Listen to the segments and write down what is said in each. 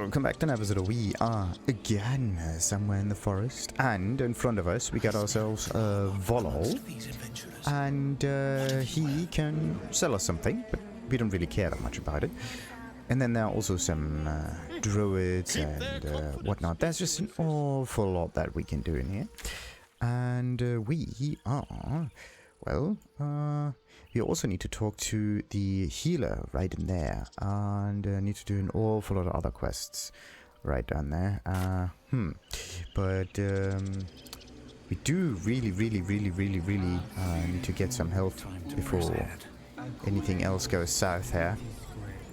Welcome back to an episode. We are again somewhere in the forest, and in front of us we got ourselves a Volol, and he can sell us something, but we don't really care that much about it. And then there are also some druids and whatnot. There's just an awful lot that we can do in here, and we are, well, we also need to talk to the healer right in there, and need to do an awful lot of other quests right down there. But we do really need to get some health before anything else goes south here.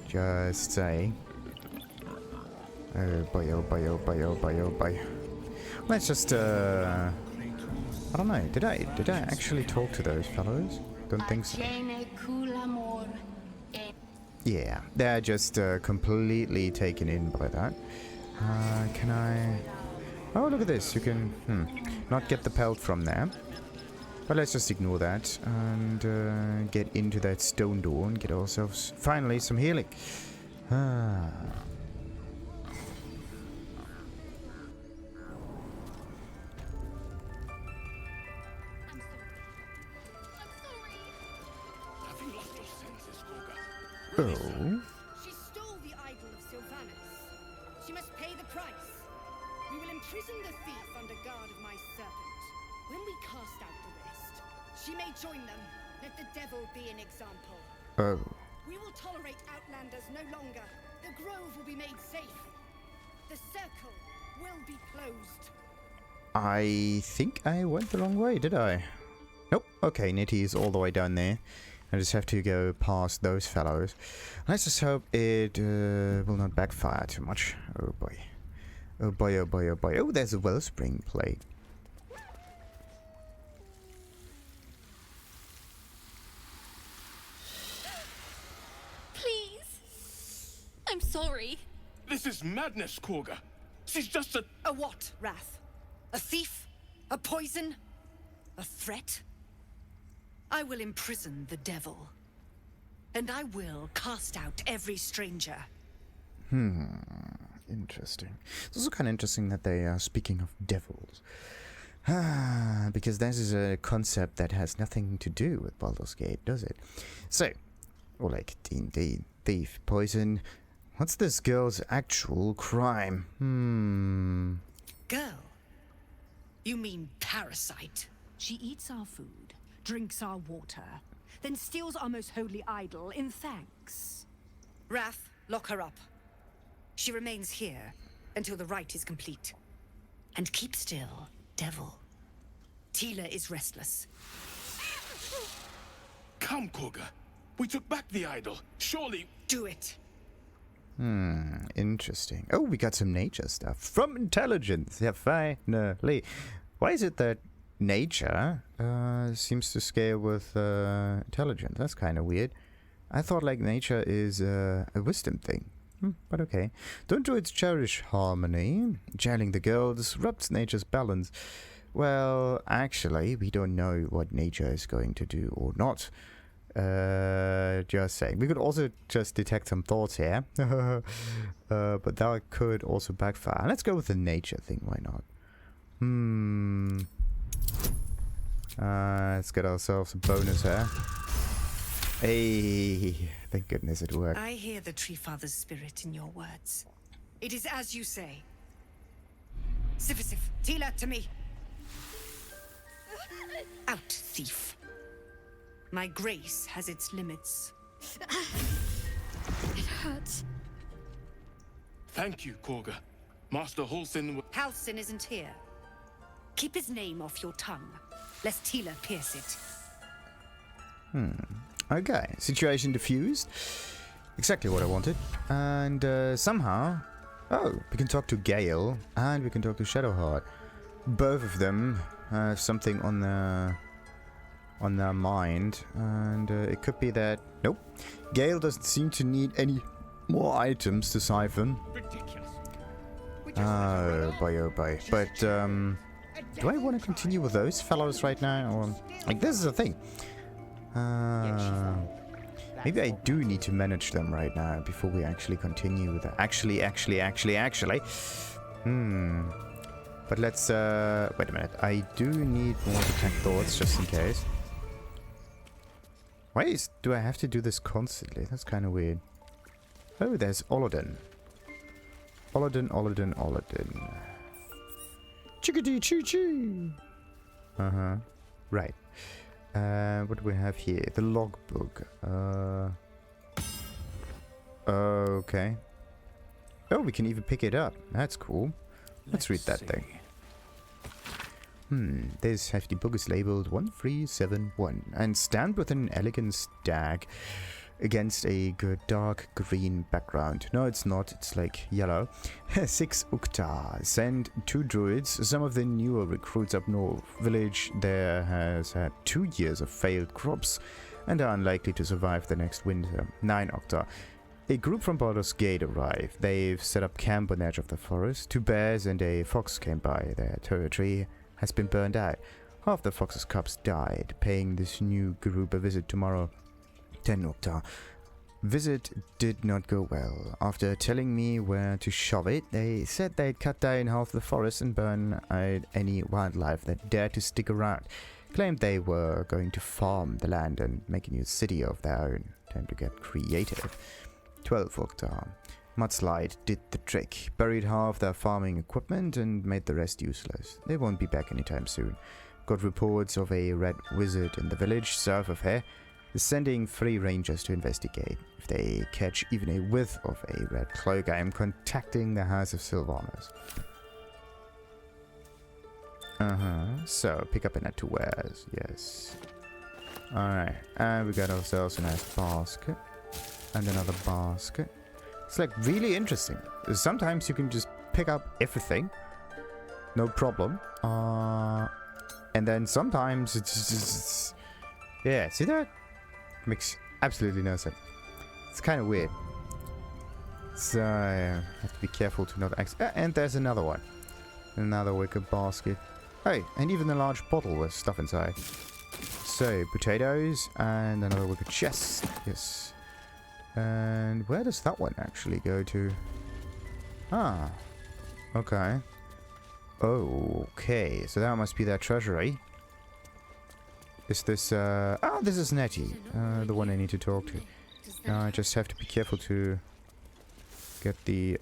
Just say. Oh boy, oh boy, oh boy, oh boy, oh boy. Let's just I don't know, did I actually talk to those fellows? Don't think so. Yeah, they're just completely taken in by that. Can I... Oh, look at this. You can not get the pelt from there. But let's just ignore that and get into that stone door and get ourselves finally some healing. Oh. She stole the idol of Silvanus. She must pay the price. We will imprison the thief under guard of my serpent. When we cast out the rest, she may join them. Let the devil be an example. Oh. We will tolerate outlanders no longer. The grove will be made safe. The circle will be closed. I think I went the wrong way, did I? Nope. Okay, Nettie is all the way down there. I just have to go past those fellows. Let's just hope it will not backfire too much. Oh boy. Oh boy, oh boy, oh boy. Oh, there's a wellspring plate. Please. I'm sorry. This is madness, Kagha. She's just a... A what, Wrath? A thief? A poison? A threat? I will imprison the devil. And I will cast out every stranger. Interesting. It's also kind of interesting that they are speaking of devils. Because this is a concept that has nothing to do with Baldur's Gate, does it? So, or like D&D, thief, poison. What's this girl's actual crime? Girl? You mean Parasite? She eats our food, drinks our water, then steals our most holy idol in thanks. Wrath, lock her up. She remains here until the rite is complete. And keep still, devil. Tila is restless. Come, Kagha. We took back the idol. Surely... Do it. Interesting. Oh, we got some nature stuff. From intelligence. Yeah, finally. Why is it that nature seems to scale with intelligence? That's kind of weird. I thought like nature is a wisdom thing. But okay. Don't druids cherish harmony? Jailing the girl disrupts nature's balance. Well, actually, we don't know what nature is going to do or not. Just saying. We could also just detect some thoughts here. But that could also backfire. Let's go with the nature thing. Why not? Let's get ourselves a bonus here. Hey, thank goodness it worked. I hear the Tree Father's spirit in your words. It is as you say. Sifisif, Tila to me. Out, thief. My grace has its limits. It hurts. Thank you, Kagha. Master Halsin... Halsin isn't here. Keep his name off your tongue, lest Tila pierce it. Okay, situation diffused. Exactly what I wanted. And somehow... Oh, we can talk to Gale and we can talk to Shadowheart. Both of them have something on their mind. And it could be that... Nope. Gale doesn't seem to need any more items to siphon. Ridiculous. Oh boy, oh boy. But, do I want to continue with those fellows right now? Or, like, this is the thing. Maybe I do need to manage them right now before we actually continue with that. Actually. But let's, wait a minute. I do need more detect thoughts just in case. Why do I have to do this constantly? That's kind of weird. Oh, there's Olodin. Olodin. Chickadee choo choo. Right. What do we have here? The logbook. Okay. Oh, we can even pick it up. That's cool. Let's read that thing. This hefty book is labeled 1371 and stamped with an elegant stag against a good dark green background. No, it's not. It's like yellow. 6 Uktar. Send 2 druids, some of the newer recruits up north. Village there has had 2 years of failed crops and are unlikely to survive the next winter. 9 Uktar. A group from Baldursgate arrived. They've set up camp on the edge of the forest. 2 bears and a fox came by. Their territory has been burned out. Half the fox's cubs died, paying this new group a visit tomorrow. 10 Uktar. Visit did not go well. After telling me where to shove it, they said they'd cut down half the forest and burn out any wildlife that dared to stick around. Claimed they were going to farm the land and make a new city of their own. Time to get creative. 12 Uktar. Mudslide did the trick, buried half their farming equipment and made the rest useless. They won't be back anytime soon. Got reports of a red wizard in the village south of here. Is sending 3 rangers to investigate. If they catch even a whiff of a red cloak, I am contacting the House of Silvanus. So, pick up a net to wares. Yes. Alright. And we got ourselves a nice basket. And another basket. It's like really interesting. Sometimes you can just pick up everything. No problem. And then sometimes it's just... Yeah, see that? Makes absolutely no sense. It's kind of weird. So, I have to be careful to not and there's another one. Another wicker basket. Hey, and even a large bottle with stuff inside. So, potatoes and another wicker chest. Yes. And where does that one actually go to? Ah. Okay. Okay, so that must be their treasury. Is this, this is Nettie, the one I need to talk to. Now I just have to be careful to get the,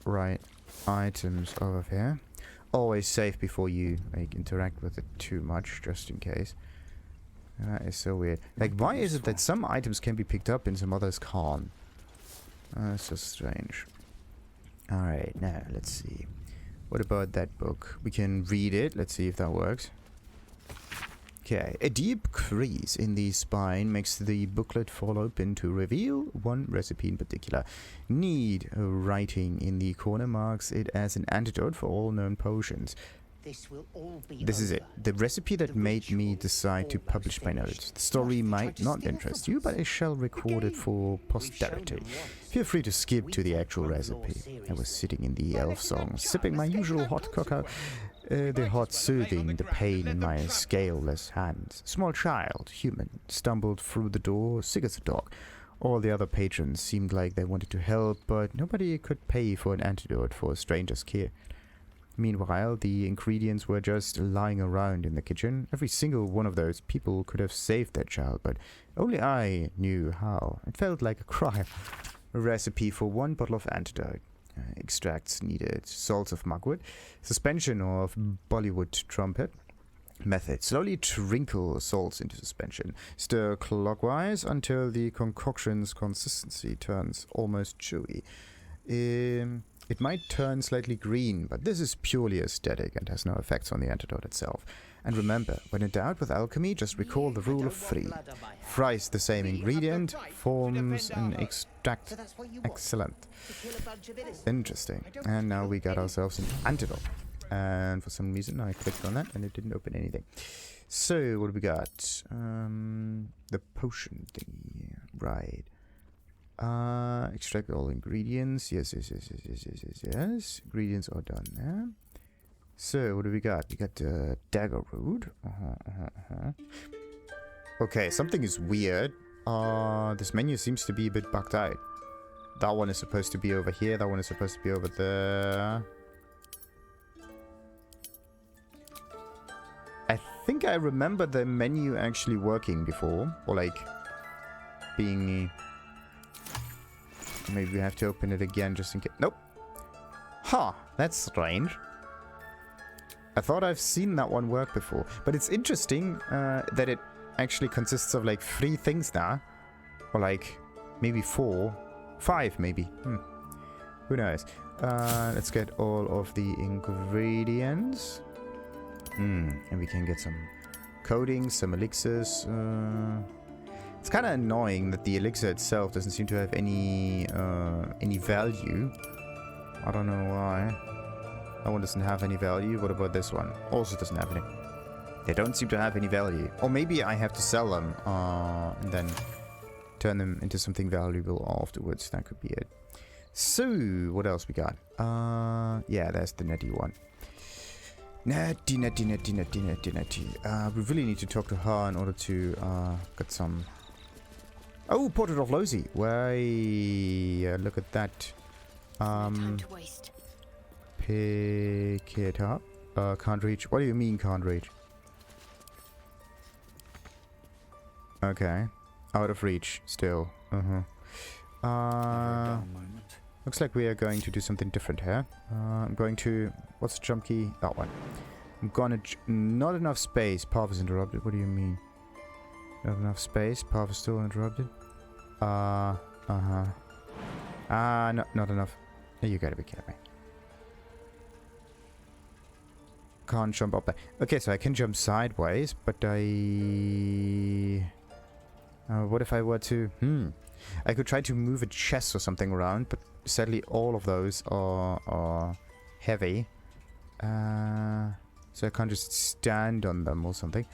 right items over here. Always safe before you, like, interact with it too much, just in case. That is so weird. Like, why is it that some items can be picked up and some others can't? That's so strange. Alright, now, let's see. What about that book? We can read it. Let's see if that works. Okay, a deep crease in the spine makes the booklet fall open to reveal one recipe in particular. Neat writing in the corner marks it as an antidote for all known potions. This is it. The recipe that made me decide to publish my notes. The story might not interest you, but I shall record it for posterity. Feel free to skip to the actual recipe. I was sitting in the elf song, sipping my usual hot cocoa, the hot soothing the pain in my scaleless hands. Small child, human, stumbled through the door, sick as a dog. All the other patrons seemed like they wanted to help, but nobody could pay for an antidote for a stranger's care. Meanwhile, the ingredients were just lying around in the kitchen. Every single one of those people could have saved their child, but only I knew how. It felt like a crime. A recipe for 1 bottle of antidote. Extracts needed. Salts of mugwort. Suspension of Bollywood trumpet. Method. Slowly trinkle salts into suspension. Stir clockwise until the concoction's consistency turns almost chewy. It might turn slightly green, but this is purely aesthetic and has no effects on the antidote itself. And remember, when in doubt with alchemy, just recall the rule of 3. Thrice the same ingredient forms an extract. Excellent. Interesting. And now we got ourselves an antidote. And for some reason I clicked on that and it didn't open anything. So, what do we got? The potion thingy. Right. Extract all ingredients. Yes. Ingredients are done now. So, what do we got? We got dagger root. Okay, something is weird. This menu seems to be a bit bugged out. That one is supposed to be over here. That one is supposed to be over there. I think I remember the menu actually working before. Or like being... Maybe we have to open it again just in case. Nope. Huh. That's strange. I thought I've seen that one work before. But it's interesting that it actually consists of like 3 things now. Or like maybe 4. 5 maybe. Who knows? Let's get all of the ingredients. And we can get some coatings, some elixirs. It's kind of annoying that the elixir itself doesn't seem to have any value. I don't know why. That one doesn't have any value. What about this one? Also doesn't have any. They don't seem to have any value. Or maybe I have to sell them and then turn them into something valuable afterwards. That could be it. So, what else we got? Yeah, there's the Nettie one. Nettie. We really need to talk to her in order to get some... Oh, Portrait of Lohse. Way, look at that. Time to waste. Pick it up. Can't reach. What do you mean can't reach? Okay. Out of reach still. Looks like we are going to do something different here. I'm going to... What's the jump key? That one. I'm gonna... Not enough space. Path is interrupted. What do you mean? Not enough space. Path is still interrupted. Not enough. You gotta be kidding me. Can't jump up there. Okay, so I can jump sideways, but I... what if I were to... I could try to move a chest or something around, but sadly all of those are heavy. So I can't just stand on them or something.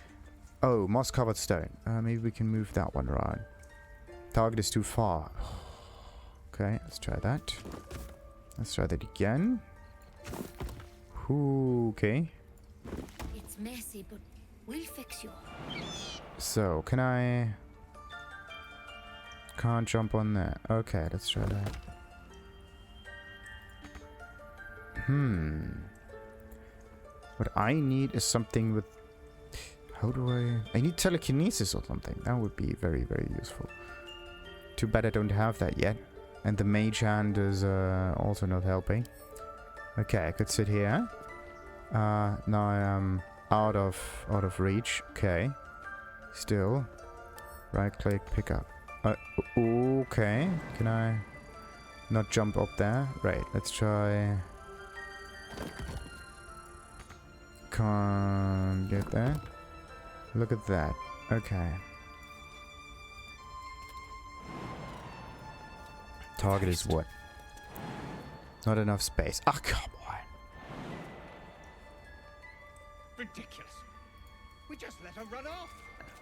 Oh, moss-covered stone. Maybe we can move that one around. Target is too far. Okay, let's try that. Let's try that again. Okay. It's messy, but we'll fix you. So, can I... Can't jump on there. Okay, let's try that. What I need is something with... How do I need telekinesis or something. That would be very, very useful. Too bad I don't have that yet. And the mage hand is also not helping. Okay, I could sit here. Now I am out of reach. Okay. Still. Right click, pick up. Okay. Can I not jump up there? Right, let's try. Can't get there. Look at that. Okay. Target is what? Not enough space. Ah, come on. Ridiculous. We just let her run off.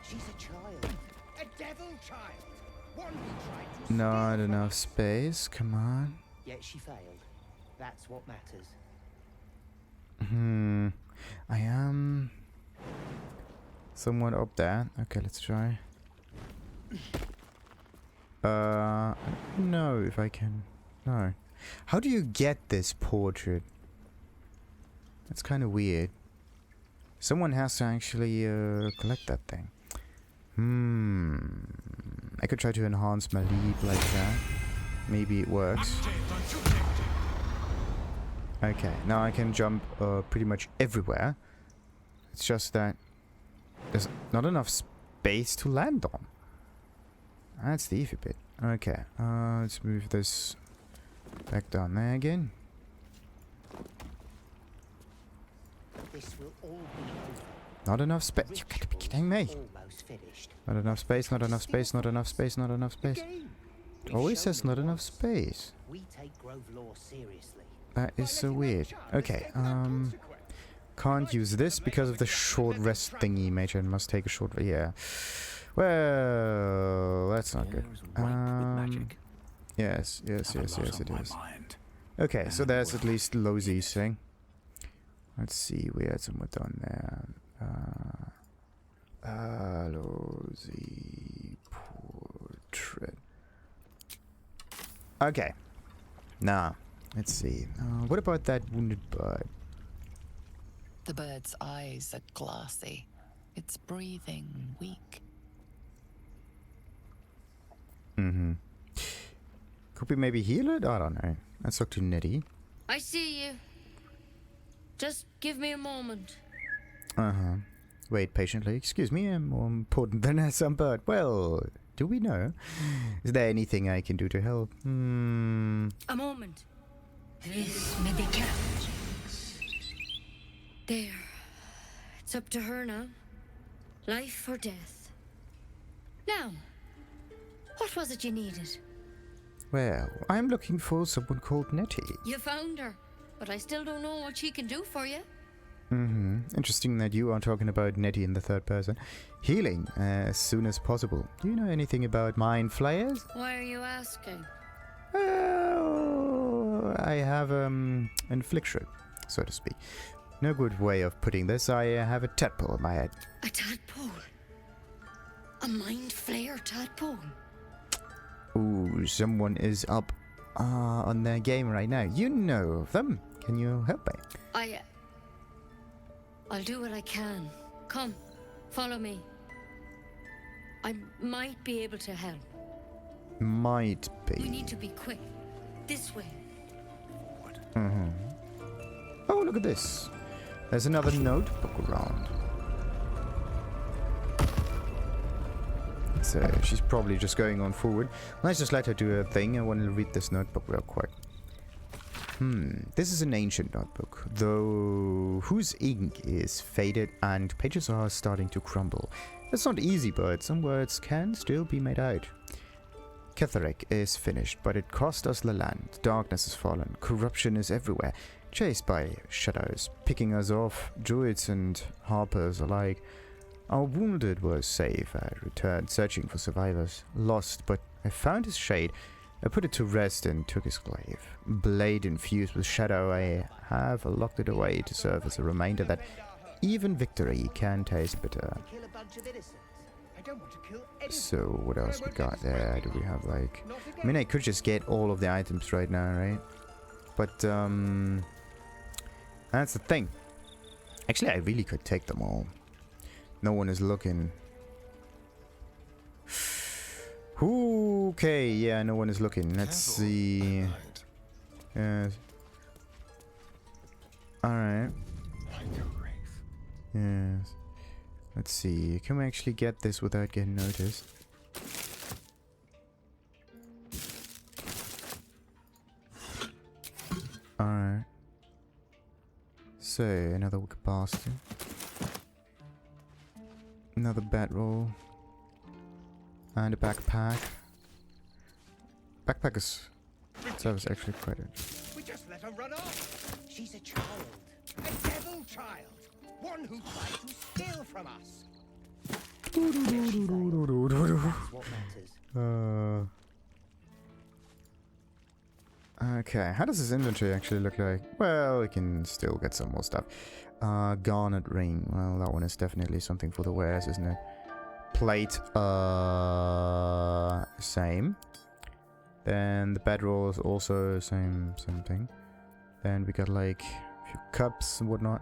She's a child. A devil child. One we tried to Not steal enough from us. space. Come on. Yet she failed. That's what matters. I am somewhat up there. Okay, let's try. I don't know if I can. No. How do you get this portrait? That's kind of weird. Someone has to actually collect that thing. I could try to enhance my lead like that. Maybe it works. Okay, now I can jump pretty much everywhere. It's just that there's not enough space to land on. That's the iffy bit. Okay, let's move this back down there again. This will all be over. Not enough space. You gotta be kidding me. Almost finished. Not enough space, not enough space, not enough space, not enough space. Game. It always says not enough space. We take Grove law seriously. That is so weird. Okay, can't use this because of the short rest thingy. Mage hand must take a short rest. Yeah. Well, that's not good. Yes, it is. Okay, so there's at least Lohse's thing. Let's see, we had someone down there. Lohse hatred. Okay. Now, let's see. What about that wounded bird? The bird's eyes are glassy. Its breathing weak. Mm-hmm. Could we maybe heal it? I don't know. Let's talk to Nettie. I see you. Just give me a moment. Uh-huh. Wait patiently. Excuse me, I'm more important than some bird. Well, do we know? Is there anything I can do to help? A moment. This may be kept. There. It's up to her now. Life or death. Now, what was it you needed? Well, I'm looking for someone called Nettie. You found her, but I still don't know what she can do for you. Interesting that you are talking about Nettie in the third person. Healing as soon as possible. Do you know anything about mind flayers? Why are you asking? Well, I have an affliction, so to speak. No good way of putting this. I have a tadpole in my head. A tadpole? A mind flayer tadpole? Ooh, someone is up on their game right now. You know of them. Can you help me? I'll do what I can. Come, follow me. I might be able to help. Might be. We need to be quick. This way. Oh, look at this. There's another notebook around. So she's probably just going on forward. Let's just let her do her thing. I want to read this notebook real quick. This is an ancient notebook, though whose ink is faded and pages are starting to crumble. It's not easy, but some words can still be made out. Ketheric is finished, but it cost us the land. Darkness has fallen. Corruption is everywhere. Chased by shadows, picking us off, druids and harpers alike. Our wounded were safe. I returned, searching for survivors. Lost, but I found his shade. I put it to rest and took his glaive. Blade infused with shadow, I have locked it away to serve as a reminder that even victory can taste bitter. Kill a bunch of innocents. I don't want to kill anyone. So, what else we got there? Do we have, like... I mean, I could just get all of the items right now, right? But, that's the thing. Actually, I really could take them all. No one is looking. Okay, yeah, no one is looking. Let's see. Yes. Alright. Yes. Let's see. Can we actually get this without getting noticed? Alright. So, another wicked bastard. Another bedroll. And a backpack. Backpack is... That was actually quite it. We just let her run off. She's a child. A devil child. One who tried to steal from us. That's what matters. Okay, how does this inventory actually look like? Well, we can still get some more stuff. Garnet ring. Well, that one is definitely something for the wares, isn't it? Plate, same. Then the bedroll is also same thing. Then we got like a few cups and whatnot.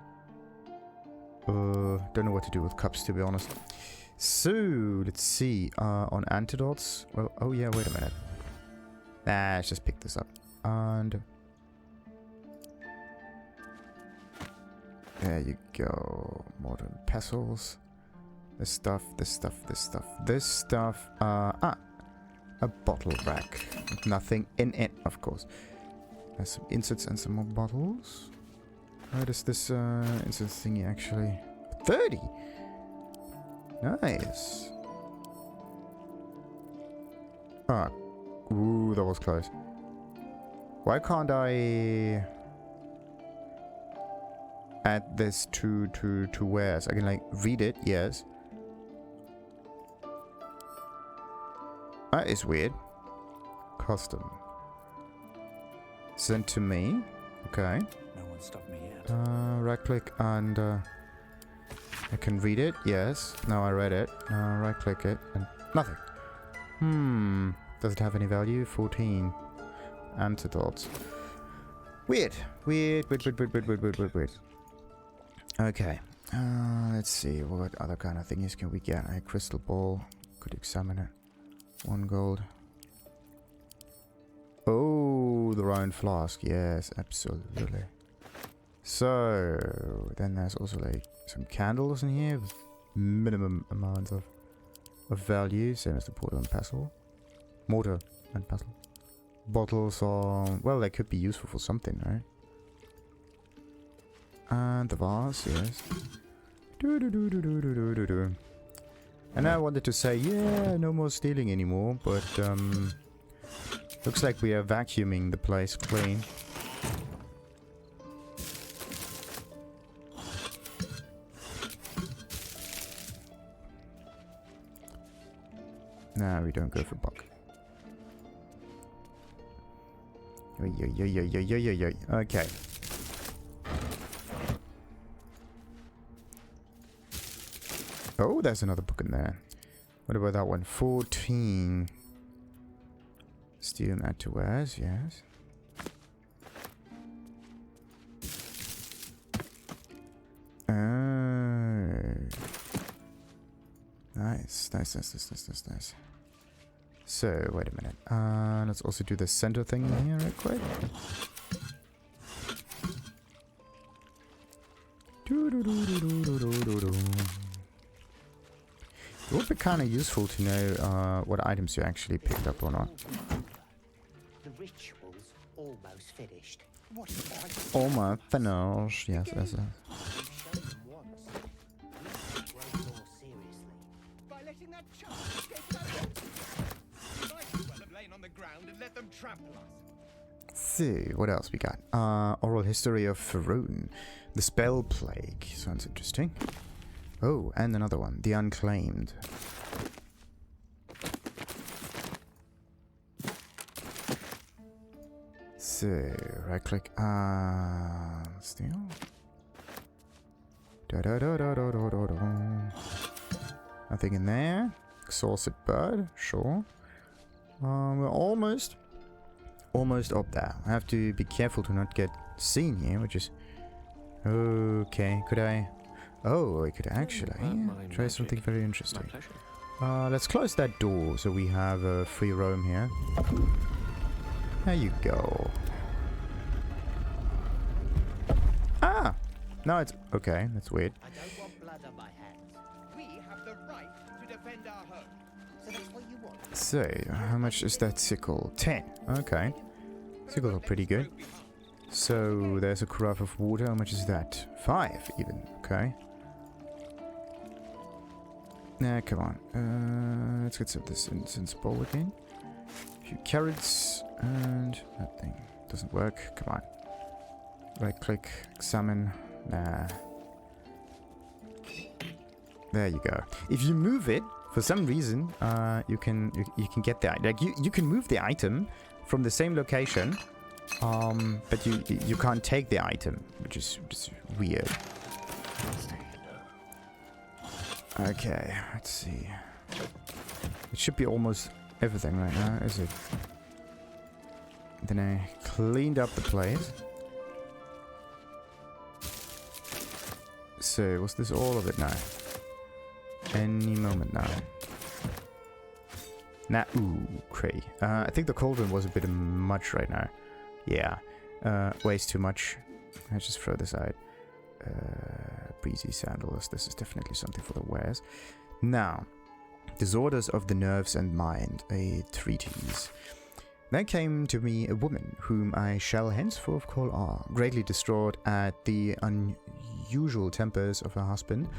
Don't know what to do with cups, to be honest. So, let's see. On Antidotes. Well, oh yeah, wait a minute. Let's just pick this up. And there you go. Modern pestles. This stuff, this stuff, this stuff, this stuff. A bottle rack. With nothing in it, of course. There's some inserts and some more bottles. How does this insert thingy actually? 30! Nice. Ah. Ooh, that was close. Why can't I add this to wares? I can like read it, yes. That is weird. Custom. Sent to me. Okay. No one stopped me yet. Right click and I can read it, yes. Now I read it. Now right click it and nothing. Does it have any value? 14. Antidotes. Weird. Weird. Okay. Let's see. What other kind of things can we get? A crystal ball. Could examine it. 1 gold. Oh, the round flask. Yes, absolutely. So, then there's also like some candles in here with minimum amounts of value. Same as the mortar and pestle. Bottles are, well, they could be useful for something, right? And the vase, yes. And I wanted to say, yeah, no more stealing anymore, but looks like we are vacuuming the place clean. Nah, we don't go for buck. Okay. Oh, there's another book in there. What about that one? 14. Stealing that to wares, yes. Nice. So, wait a minute. Let's also do the center thing in here right quick. It would be kind of useful to know what items you actually picked up or not. The ritual's almost finished. What Almost finished. Yes. Show them once. We should work more seriously. By letting that child escape that way. We might as well have lain on the ground and let them trample us. So, what else we got? Oral history of rune. The Spellplague. Sounds interesting. Oh, and another one. The Unclaimed. So, right click. Steal. Nothing in there. Exhausted bird. Sure. We're almost up there. I have to be careful to not get seen here, which is... Okay, could I... Oh, I could actually try something very interesting. Let's close that door so we have free roam here. There you go. Ah! No, it's... Okay, that's weird. I don't want blood on my hands. We have the right to defend our home. So that's what you want. So, how much is that sickle? 10. Okay. Sickles are pretty good. So, there's a carafe of water. How much is that? 5 even. Okay. Nah, come on. Let's get some of this incense bowl again. A few carrots. And that thing doesn't work. Come on. Right click. Examine. Nah. There you go. If you move it, for some reason, you can get the item. Like you can move the item from the same location, but you can't take the item, which is weird. Okay, let's see. It should be almost everything right now, is it? Then I cleaned up the place. So, was this all of it now? Any moment now. Nah, ooh, cray. I think the cauldron was a bit much right now. Yeah, weighs too much. I just throw this out. Breezy sandals. This is definitely something for the wares. Now, Disorders of the Nerves and Mind, a treatise. There came to me a woman, whom I shall henceforth call R, greatly distraught at the unusual tempers of her husband,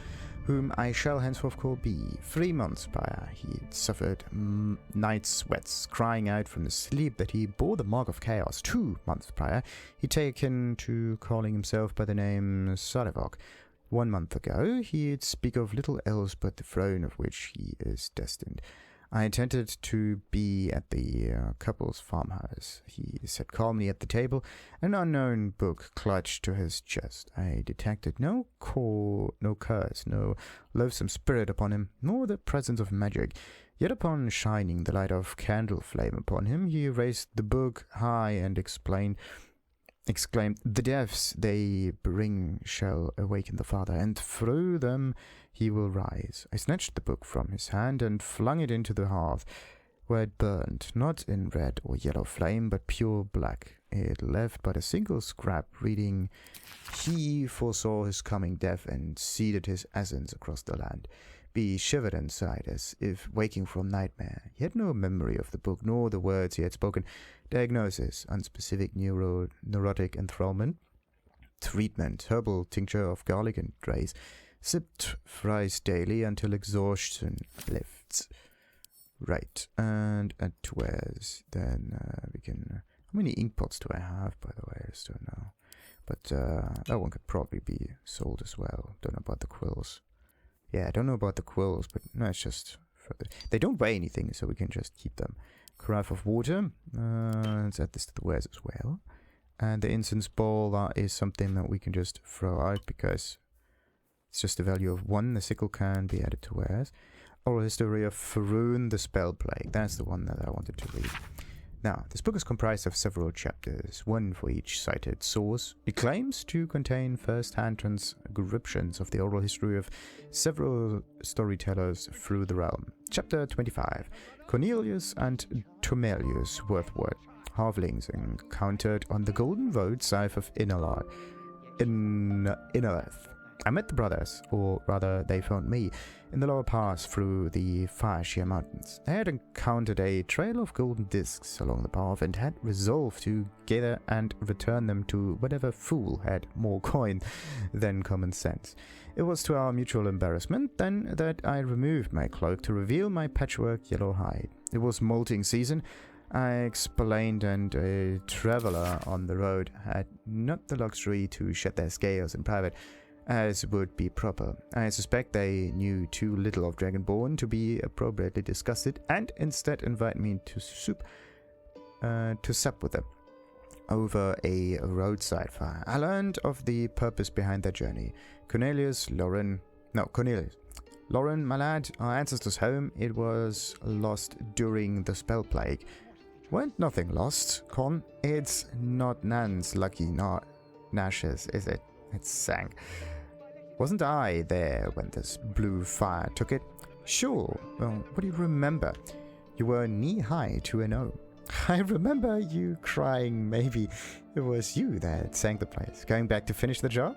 whom I shall henceforth call B. 3 months prior, he had suffered night sweats, crying out from the sleep that he bore the mark of chaos. 2 months prior, he'd taken to calling himself by the name Sarevok. 1 month ago, he'd speak of little else but the throne of which he is destined. I intended to be at the couple's farmhouse. He sat calmly at the table, an unknown book clutched to his chest. I detected no curse, no loathsome spirit upon him, nor the presence of magic. Yet upon shining the light of candle flame upon him, he raised the book high and exclaimed, "The deaths they bring shall awaken the Father, and through them he will rise." I snatched the book from his hand and flung it into the hearth, where it burned, not in red or yellow flame, but pure black. It left but a single scrap, reading, "He foresaw his coming death and seeded his essence across the land." He shivered inside as if waking from nightmare. He had no memory of the book, nor the words he had spoken. Diagnosis: unspecific neurotic enthrallment. Treatment: herbal tincture of garlic and drays. Sipped thrice daily until exhaustion lifts. Right, and at where's then we can... How many ink pots do I have, by the way? I just don't know. But that one could probably be sold as well. Don't know about the quills. Yeah, I don't know about the quills, but no, it's just... They don't weigh anything, so we can just keep them. Carafe of water. Let's add this to the wares as well. And the incense ball, that is something that we can just throw out because it's just a value of 1. The sickle can be added to wares. Oral history of Rune, the Spellplague. That's the one that I wanted to read. Now, this book is comprised of several chapters, one for each cited source. It claims to contain first-hand transcriptions of the oral history of several storytellers through the realm. Chapter 25. Cornelius and Tomelius Worthwood, halflings encountered on the golden road south of Innerleth. I met the brothers, or rather they found me, in the lower pass through the Fire Mountains. They had encountered a trail of golden discs along the path and had resolved to gather and return them to whatever fool had more coin than common sense. It was to our mutual embarrassment then that I removed my cloak to reveal my patchwork yellow hide. It was molting season, I explained, and a traveller on the road had not the luxury to shed their scales in private, as would be proper. I suspect they knew too little of Dragonborn to be appropriately disgusted, and instead invited me to sup with them over a roadside fire. I learned of the purpose behind their journey. Cornelius, Lauren, my lad, our ancestors' home, it was lost during the Spellplague. Weren't nothing lost, Con. It's not Nan's lucky Nash's, is it? It sank. Wasn't I there when this blue fire took it? Sure. Well, what do you remember? You were knee-high to an O. I remember you crying maybe it was you that sank the place. Going back to finish the job?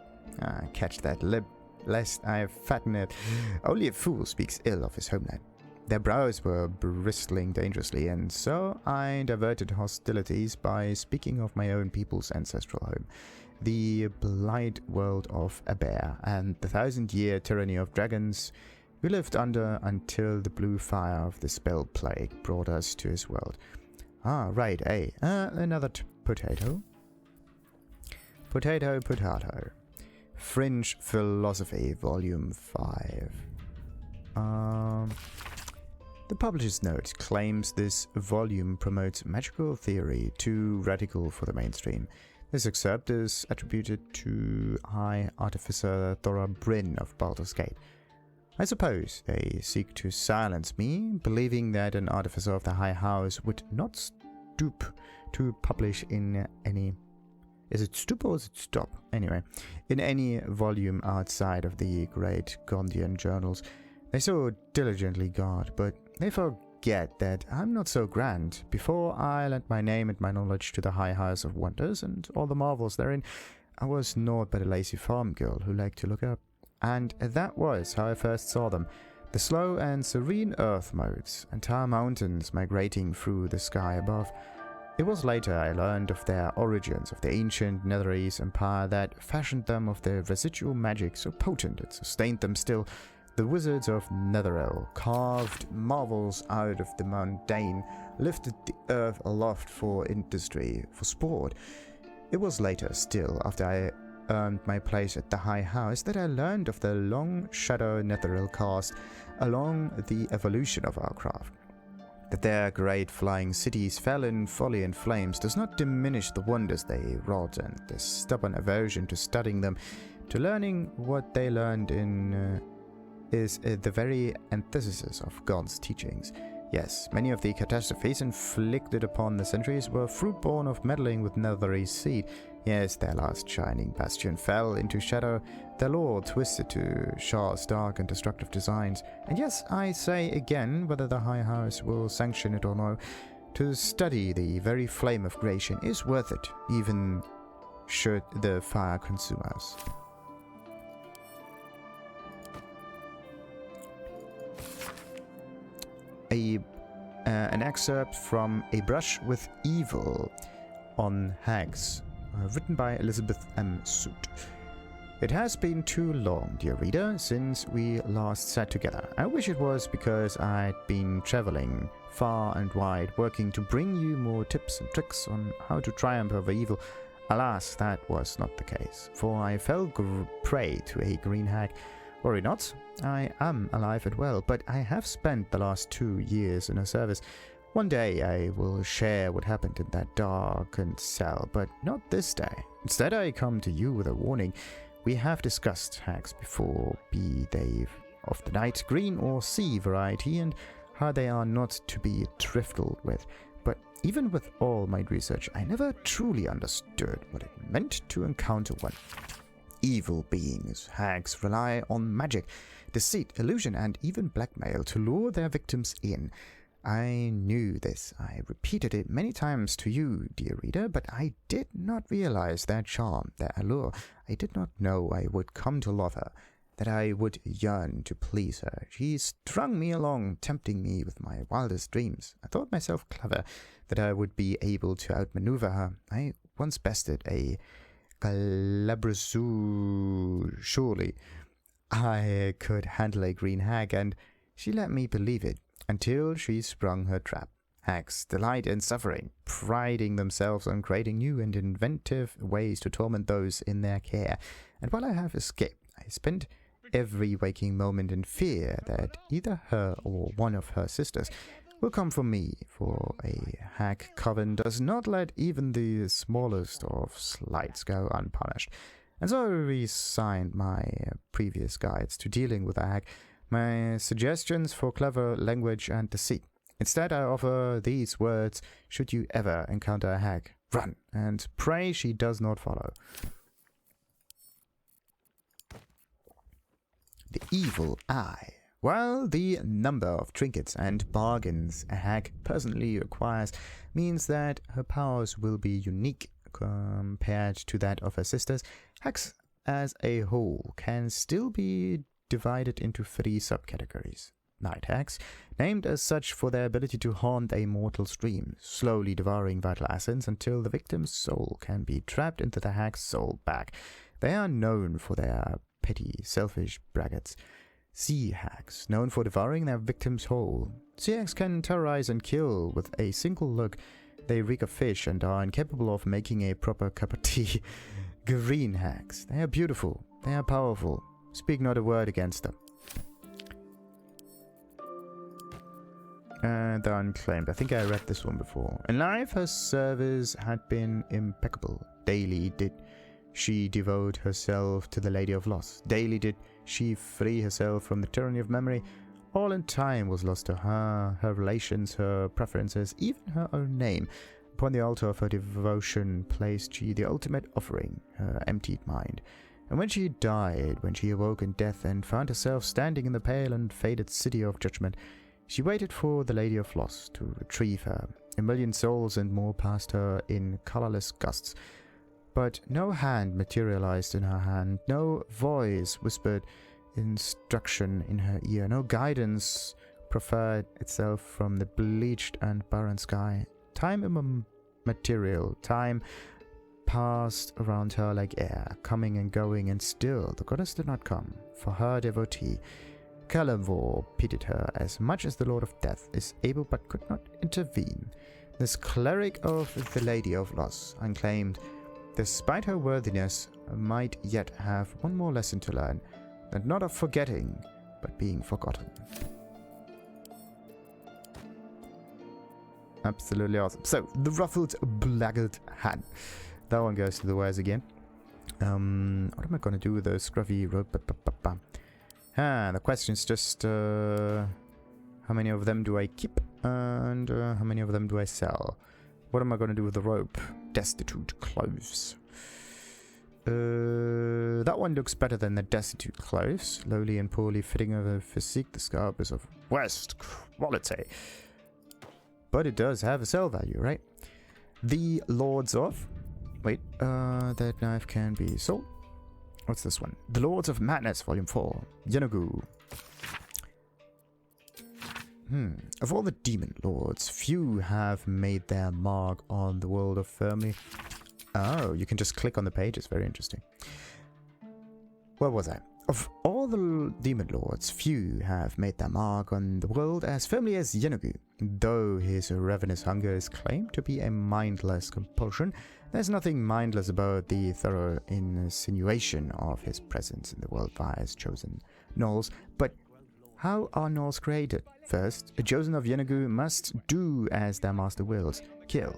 Catch that lip, lest I fatten it. Only a fool speaks ill of his homeland. Their brows were bristling dangerously, and so I diverted hostilities by speaking of my own people's ancestral home, the blight world of Aber, and the 1,000-year tyranny of dragons we lived under until the blue fire of the Spellplague brought us to his world. Ah, right, another potato. Potato. Fringe Philosophy, Volume 5. The publisher's note claims this volume promotes magical theory too radical for the mainstream. This excerpt is attributed to High Artificer Thora Bryn of Baldur's Gate. I suppose they seek to silence me, believing that an artificer of the High House would not stoop to publish in any... Is it stoop or is it stop? Anyway, in any volume outside of the great Gondian journals. They so diligently guard, but they forget that I'm not so grand. Before I lent my name and my knowledge to the High House of Wonders and all the marvels therein, I was naught but a lazy farm girl who liked to look up. And that was how I first saw them. The slow and serene earth modes, entire mountains migrating through the sky above. It was later I learned of their origins, of the ancient Netherese empire that fashioned them, of their residual magic so potent it sustained them still. The wizards of Netherell carved marvels out of the mundane, lifted the earth aloft for industry, for sport. It was later still, after I earned my place at the High House, that I learned of the long shadow Netherell cast along the evolution of our craft. That their great flying cities fell in folly and flames does not diminish the wonders they wrought, and the stubborn aversion to studying them, to learning what they learned in is the very antithesis of God's teachings. Yes, many of the catastrophes inflicted upon the centuries were fruit born of meddling with Netherese seed. Yes, their last shining bastion fell into shadow, their lore twisted to Shah's dark and destructive designs. And yes, I say again, whether the High House will sanction it or no, to study the very flame of creation is worth it, even should the fire consume us. An excerpt from A Brush with Evil on Hags, written by Elizabeth M. Soot. It has been too long, dear reader, since we last sat together. I wish it was because I'd been traveling far and wide, working to bring you more tips and tricks on how to triumph over evil. Alas, that was not the case, for I fell prey to a green hag. Worry not, I am alive and well, but I have spent the last 2 years in her service. One day I will share what happened in that darkened cell, but not this day. Instead, I come to you with a warning. We have discussed hags before, be they of the night, green or sea variety, and how they are not to be trifled with. But even with all my research, I never truly understood what it meant to encounter one. Evil beings, hags, rely on magic, deceit, illusion, and even blackmail to lure their victims in. I knew this. I repeated it many times to you, dear reader, but I did not realize their charm, their allure. I did not know I would come to love her, that I would yearn to please her. She strung me along, tempting me with my wildest dreams. I thought myself clever, that I would be able to outmaneuver her. I once bested a Galabrazoo. Surely I could handle a green hag, and she let me believe it, until she sprung her trap. Hags delight in suffering, priding themselves on creating new and inventive ways to torment those in their care. And while I have escaped, I spent every waking moment in fear that either her or one of her sisters will come for me, for a hag coven does not let even the smallest of slights go unpunished. And so I resigned my previous guides to dealing with a hag, my suggestions for clever language and deceit. Instead, I offer these words: should you ever encounter a hag, run, and pray she does not follow. The Evil Eye. While the number of trinkets and bargains a hag personally acquires means that her powers will be unique compared to that of her sisters, hags as a whole can still be divided into 3 subcategories. Night hags, named as such for their ability to haunt a mortal stream, slowly devouring vital essence until the victim's soul can be trapped into the hag's soul bag. They are known for their petty, selfish braggarts. Sea hags, known for devouring their victims whole. Sea hags can terrorize and kill with a single look. They reek of fish and are incapable of making a proper cup of tea. Green hags, they are beautiful, they are powerful. Speak not a word against them. The Unclaimed. I think I read this one before. In life, her service had been impeccable. Daily did she devote herself to the Lady of Loss. Daily did she free herself from the tyranny of memory. All in time was lost to her, her relations, her preferences, even her own name. Upon the altar of her devotion placed she the ultimate offering, her emptied mind. And when she died, when she awoke in death and found herself standing in the pale and faded city of judgment, she waited for the Lady of Loss to retrieve her. A million souls and more passed her in colorless gusts. But no hand materialized in her hand, no voice whispered instruction in her ear, no guidance proffered itself from the bleached and barren sky. Time immaterial, time passed around her like air, coming and going, and still the goddess did not come. For her devotee, Calavor pitied her as much as the Lord of Death is able but could not intervene. This cleric of the Lady of Loss, Unclaimed, despite her worthiness, might yet have one more lesson to learn, and not of forgetting, but being forgotten. Absolutely awesome. So, the Ruffled Blackguard Hat. That one goes to the wares again. What am I going to do with those scruffy road? The question is just how many of them do I keep and how many of them do I sell? What am I going to do with the rope? Destitute clothes. That one looks better than the destitute clothes. Lowly and poorly fitting of a physique, the scarf is of worst quality. But it does have a sell value, right? The Lords of... Wait, that knife can be sold. What's this one? The Lords of Madness, Volume 4. Yenoghu. Of all the demon lords, few have made their mark on the world of firmly... Oh, you can just click on the page. It's very interesting. Where was I? Of all the demon lords, few have made their mark on the world as firmly as Yenoghu. Though his ravenous hunger is claimed to be a mindless compulsion, there's nothing mindless about the thorough insinuation of his presence in the world via his chosen gnolls. But how are gnolls created? First, a chosen of Yenoghu must do as their master wills, kill.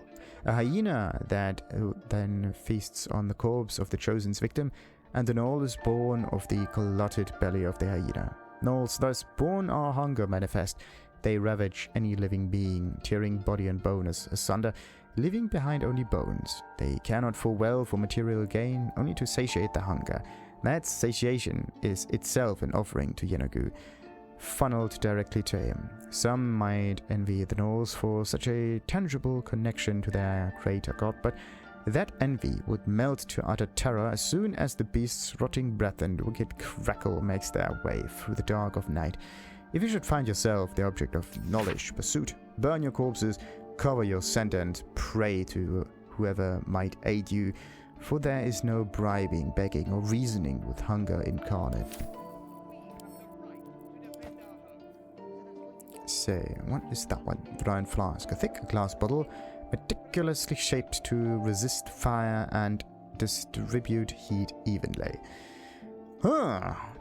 A hyena that then feasts on the corpse of the chosen's victim, and the gnoll is born of the clotted belly of the hyena. Gnolls thus born are hunger manifest. They ravage any living being, tearing body and bone asunder, leaving behind only bones. They care not for wealth or material gain, only to satiate the hunger. That satiation is itself an offering to Yenoghu, funneled directly to him. Some might envy the gnolls for such a tangible connection to their creator god, but that envy would melt to utter terror as soon as the beast's rotting breath and wicked crackle makes their way through the dark of night. If you should find yourself the object of gnollish pursuit, burn your corpses, cover your scent, and pray to whoever might aid you, for there is no bribing, begging, or reasoning with hunger incarnate. So, what is that one? The round flask. A thick glass bottle, meticulously shaped to resist fire and distribute heat evenly.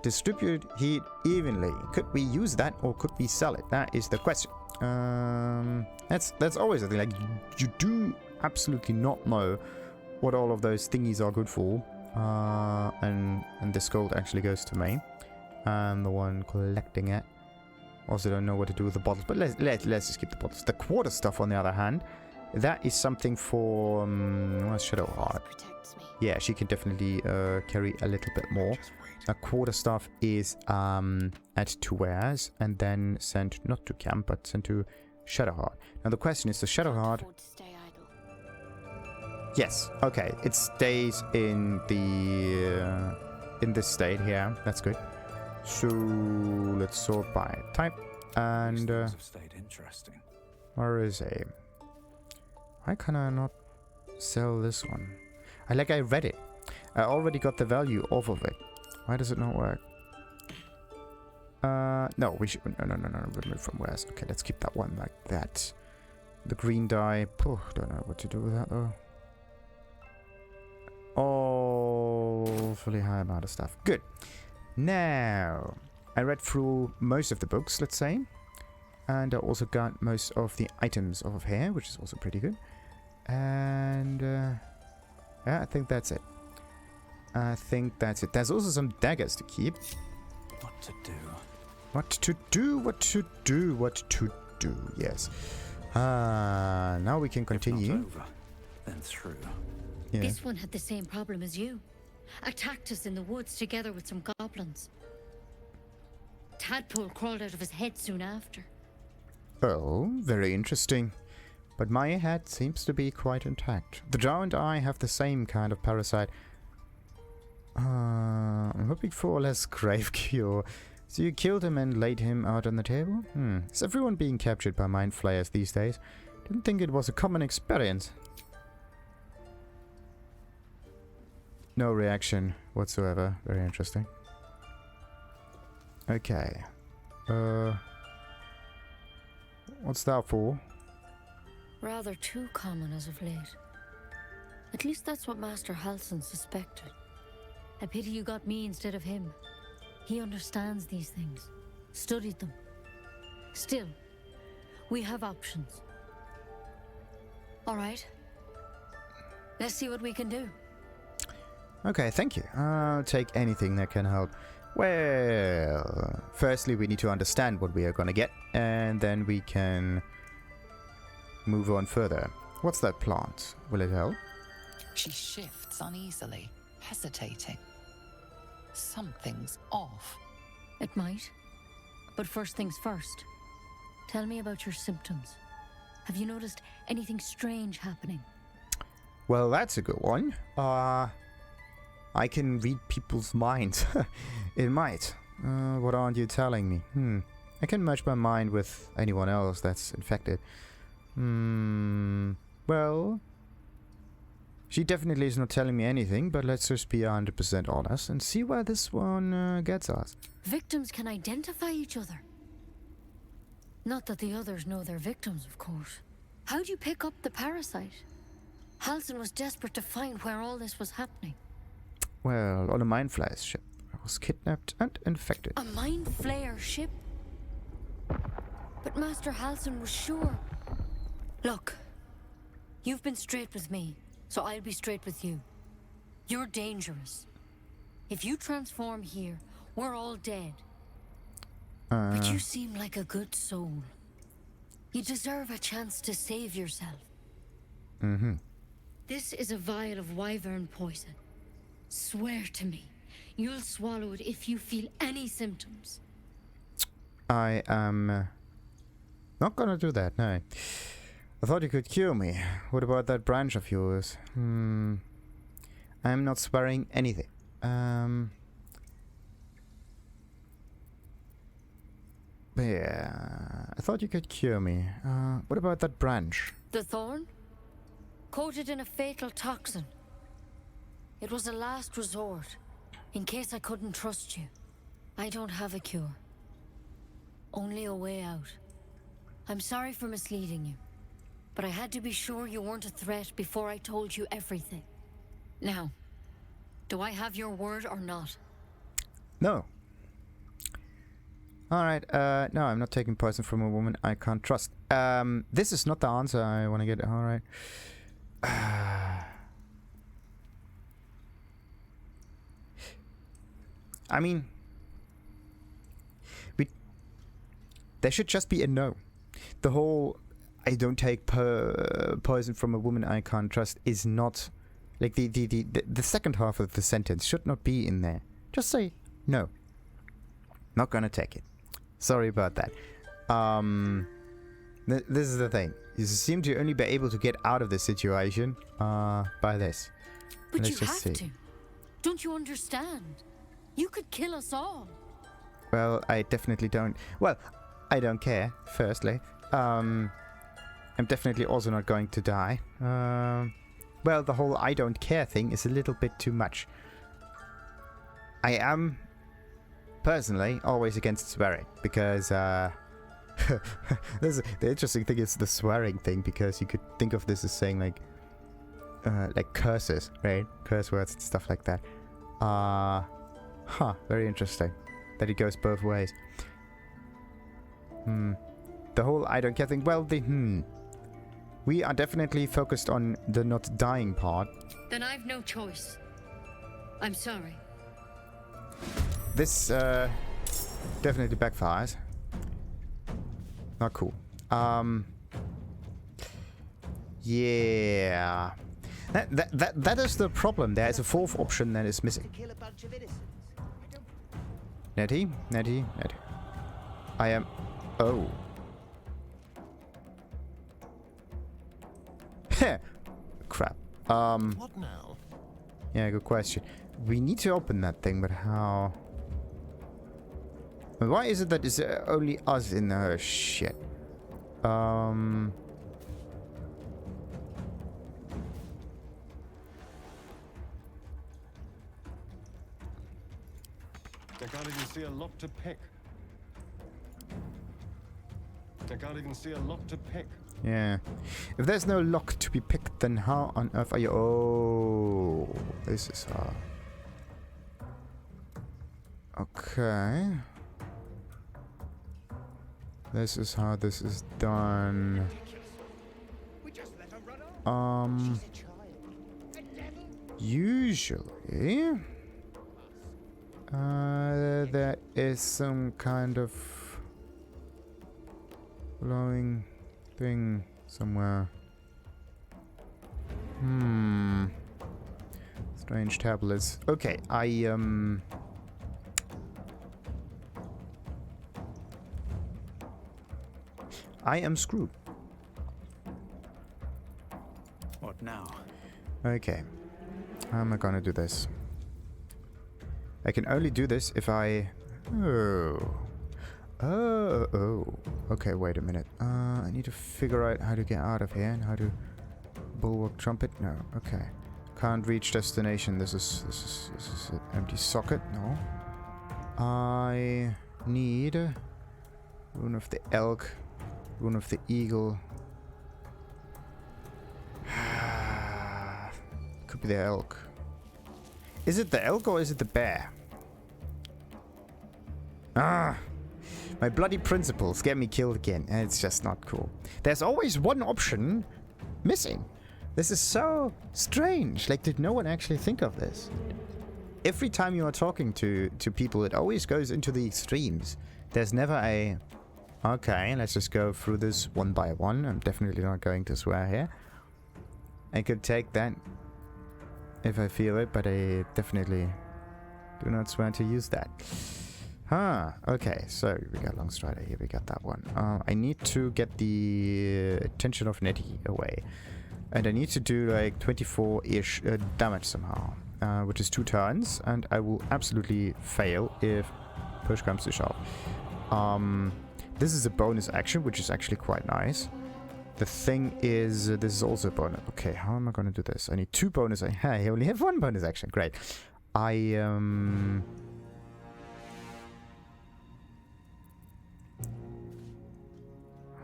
Distribute heat evenly. Could we use that or could we sell it? That is the question. That's always the thing. Like, you do absolutely not know what all of those thingies are good for. And this gold actually goes to me. And the one collecting it. Also don't know what to do with the bottles, but let's just keep the bottles. The quarter stuff, on the other hand, that is something for Shadowheart. Yeah, she can definitely carry a little bit more. A quarter stuff is add to wares and then sent not to camp but sent to Shadowheart. Now the question is, the Shadowheart. Yes, okay, it stays in the in this state here. That's good. So let's sort by type and where is a? Why can I not sell this one? I read it. I already got the value off of it. Why does it not work? No, we should no. Remove from wares. Okay, let's keep that one like that. The green dye. Don't know what to do with that though. Awfully high amount of stuff. Good. Now, I read through most of the books, let's say, and I also got most of the items off of here, which is also pretty good. And yeah, I think that's it. There's also some daggers to keep. What to do, yes. Now we can continue. Over, then through. Yeah. This one had the same problem as you. Attacked us in the woods together with some goblins. Tadpole crawled out of his head soon after. Oh, very interesting. But my head seems to be quite intact. The Drow and I have the same kind of parasite. I'm hoping for a less grave cure. So you killed him and laid him out on the table? Is everyone being captured by mind flayers these days? Didn't think it was a common experience. No reaction whatsoever. Very interesting. Okay. What's that for? Rather too common as of late. At least that's what Master Halsin suspected. I pity you got me instead of him. He understands these things. Studied them. Still, we have options. Alright. Let's see what we can do. Okay, thank you. I'll take anything that can help. Well, firstly we need to understand what we are gonna get, and then we can move on further. What's that plant? Will it help? She shifts uneasily, hesitating. Something's off. It might. But first things first. Tell me about your symptoms. Have you noticed anything strange happening? Well, that's a good one. I can read people's minds. It might. What aren't you telling me? I can merge my mind with anyone else that's infected. Well, she definitely is not telling me anything, but let's just be 100% honest and see where this one gets us. Victims can identify each other. Not that the others know they're victims, of course. How'd you pick up the parasite? Halsin was desperate to find where all this was happening. Well, on a Mind Flayer ship. I was kidnapped and infected. A Mind Flayer ship? But Master Halsin was sure. Look, you've been straight with me, so I'll be straight with you. You're dangerous. If you transform here, we're all dead. But you seem like a good soul. You deserve a chance to save yourself. This is a vial of wyvern poison. Swear to me, you'll swallow it if you feel any symptoms. I am not gonna do that, no. I thought you could cure me. What about that branch of yours? I'm not swearing anything. Yeah, I thought you could cure me. What about that branch? The thorn? Coated in a fatal toxin. It was a last resort, in case I couldn't trust you. I don't have a cure. Only a way out. I'm sorry for misleading you, but I had to be sure you weren't a threat before I told you everything. Now, do I have your word or not? No. Alright, no, I'm not taking poison from a woman I can't trust. This is not the answer I want to get. Alright. I mean, there should just be a no. The whole I don't take poison from a woman I can't trust is not like the second half of the sentence should not be in there. Just say no. Not gonna take it. Sorry about that. This is the thing. You seem to only be able to get out of this situation by this. But you have to. Don't you understand? You could kill us all. Well, I definitely don't. Well, I don't care, firstly. I'm definitely also not going to die. Well, the whole I don't care thing is a little bit too much. I am, personally, always against swearing, because, the interesting thing is the swearing thing, because you could think of this as saying, like curses, right? Curse words and stuff like that. Very interesting. That it goes both ways. The whole I don't care thing, well, we are definitely focused on the not dying part. Then I've no choice. I'm sorry. This, definitely backfires. Not cool. Yeah. That is the problem. There is a fourth option that is missing. Nettie. I am... Oh. Crap. What now? Yeah, good question. We need to open that thing, but how? Why is it that it's only us in the shit? I can't even see a lock to pick. I can't even see a lock to pick. Yeah. If there's no lock to be picked, then how on earth are you... Oh, this is hard. Okay. This is how this is done. Usually... There is some kind of glowing thing somewhere. Strange tablets. Okay, I am screwed. What now? Okay. How am I gonna do this? I can only do this if I... Oh. Okay, wait a minute. I need to figure out how to get out of here and how to... Bulwark trumpet? No. Okay. Can't reach destination. This is an empty socket. No. I need... Rune of the Elk. Rune of the Eagle. Could be the Elk. Is it the Elk or is it the bear? Ah! My bloody principles get me killed again. And it's just not cool. There's always one option missing. This is so strange. Like, did no one actually think of this? Every time you are talking to people, it always goes into the extremes. There's never a... Okay, let's just go through this one by one. I'm definitely not going to swear here. I could take that if I feel it, but I definitely do not swear to use that. Okay, so we got Longstrider here, we got that one. I need to get the attention of Nettie away. And I need to do like 24-ish damage somehow, which is 2 turns, and I will absolutely fail if push comes to shove. This is a bonus action, which is actually quite nice. The thing is, this is also a bonus. Okay, how am I gonna do this? I need 2 bonus. I only have 1 bonus action. Great. How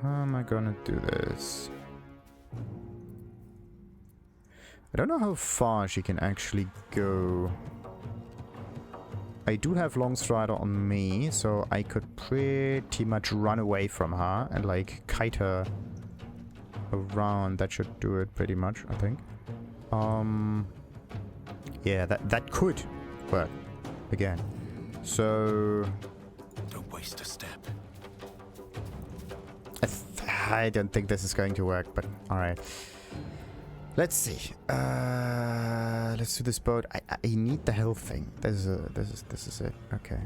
am I gonna do this? I don't know how far she can actually go. I do have Longstrider on me, so I could pretty much run away from her and like kite her around. That should do it pretty much, I think. Yeah, that could work again. So Don't waste a step. I don't think this is going to work, but all right. Let's see. Let's do this boat. I need the health thing. This is it. Okay.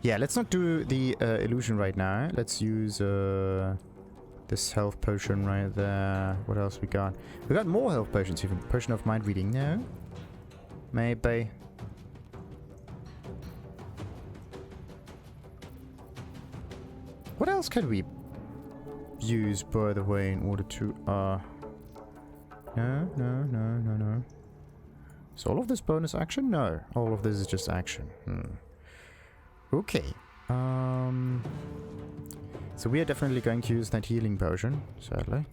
Yeah, let's not do the illusion right now. Let's use this health potion right there. What else we got? We got more health potions even. Potion of mind reading. No. Maybe. What else can we use, by the way, in order to No. Is all of this bonus action? No. All of this is just action. Okay. So we are definitely going to use that healing potion, sadly.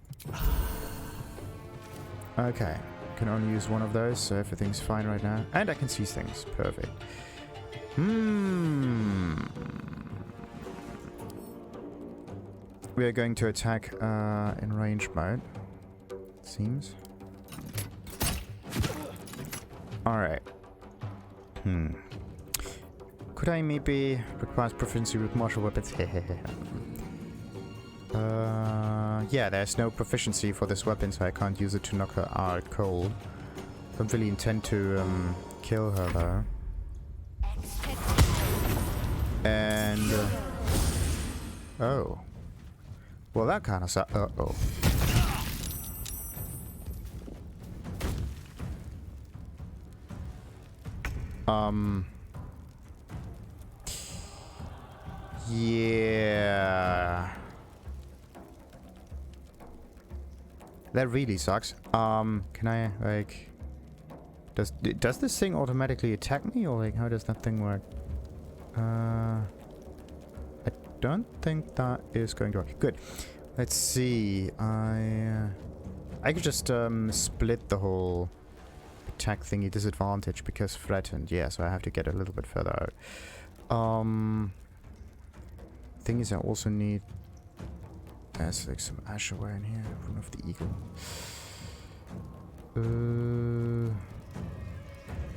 Okay. Can only use one of those, so everything's fine right now. And I can seize things. Perfect. We are going to attack in range mode, it seems. Alright. Could I maybe require proficiency with martial weapons? Yeah, there's no proficiency for this weapon, so I can't use it to knock her out cold. Don't really intend to kill her though. And oh. Well, that kind of sucks. Uh-oh. Yeah. That really sucks. Can I, like... Does this thing automatically attack me, or, like, how does that thing work? I don't think that is going to work. Good. Let's see. I could just split the whole attack thingy disadvantage because threatened. Yeah, so I have to get a little bit further out. Thing is, I also need... There's like some Ashaware in here. Rune of the Eagle.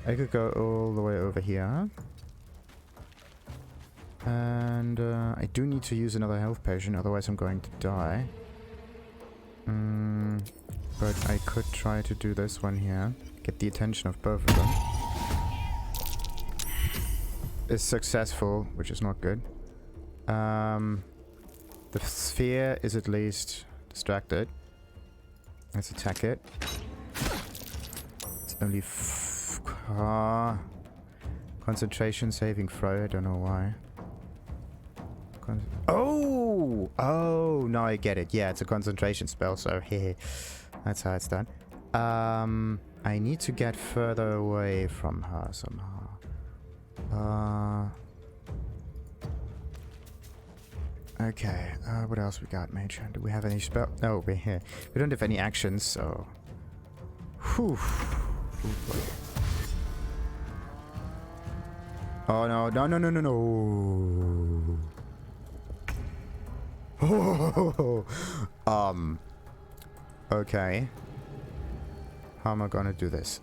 I could go all the way over here. And I do need to use another health potion, otherwise I'm going to die. But I could try to do this one here. Get the attention of both of them. It's successful, which is not good. The sphere is at least distracted. Let's attack it. It's only concentration saving throw. I don't know why. Oh, now I get it. Yeah, it's a concentration spell, so that's how it's done. I need to get further away from her somehow. Okay, what else we got, Mage? Do we have any spell? No, we're here. We don't have any actions, so... Whew. Oh, no, no, no, no, no, no. Okay. How am I gonna do this?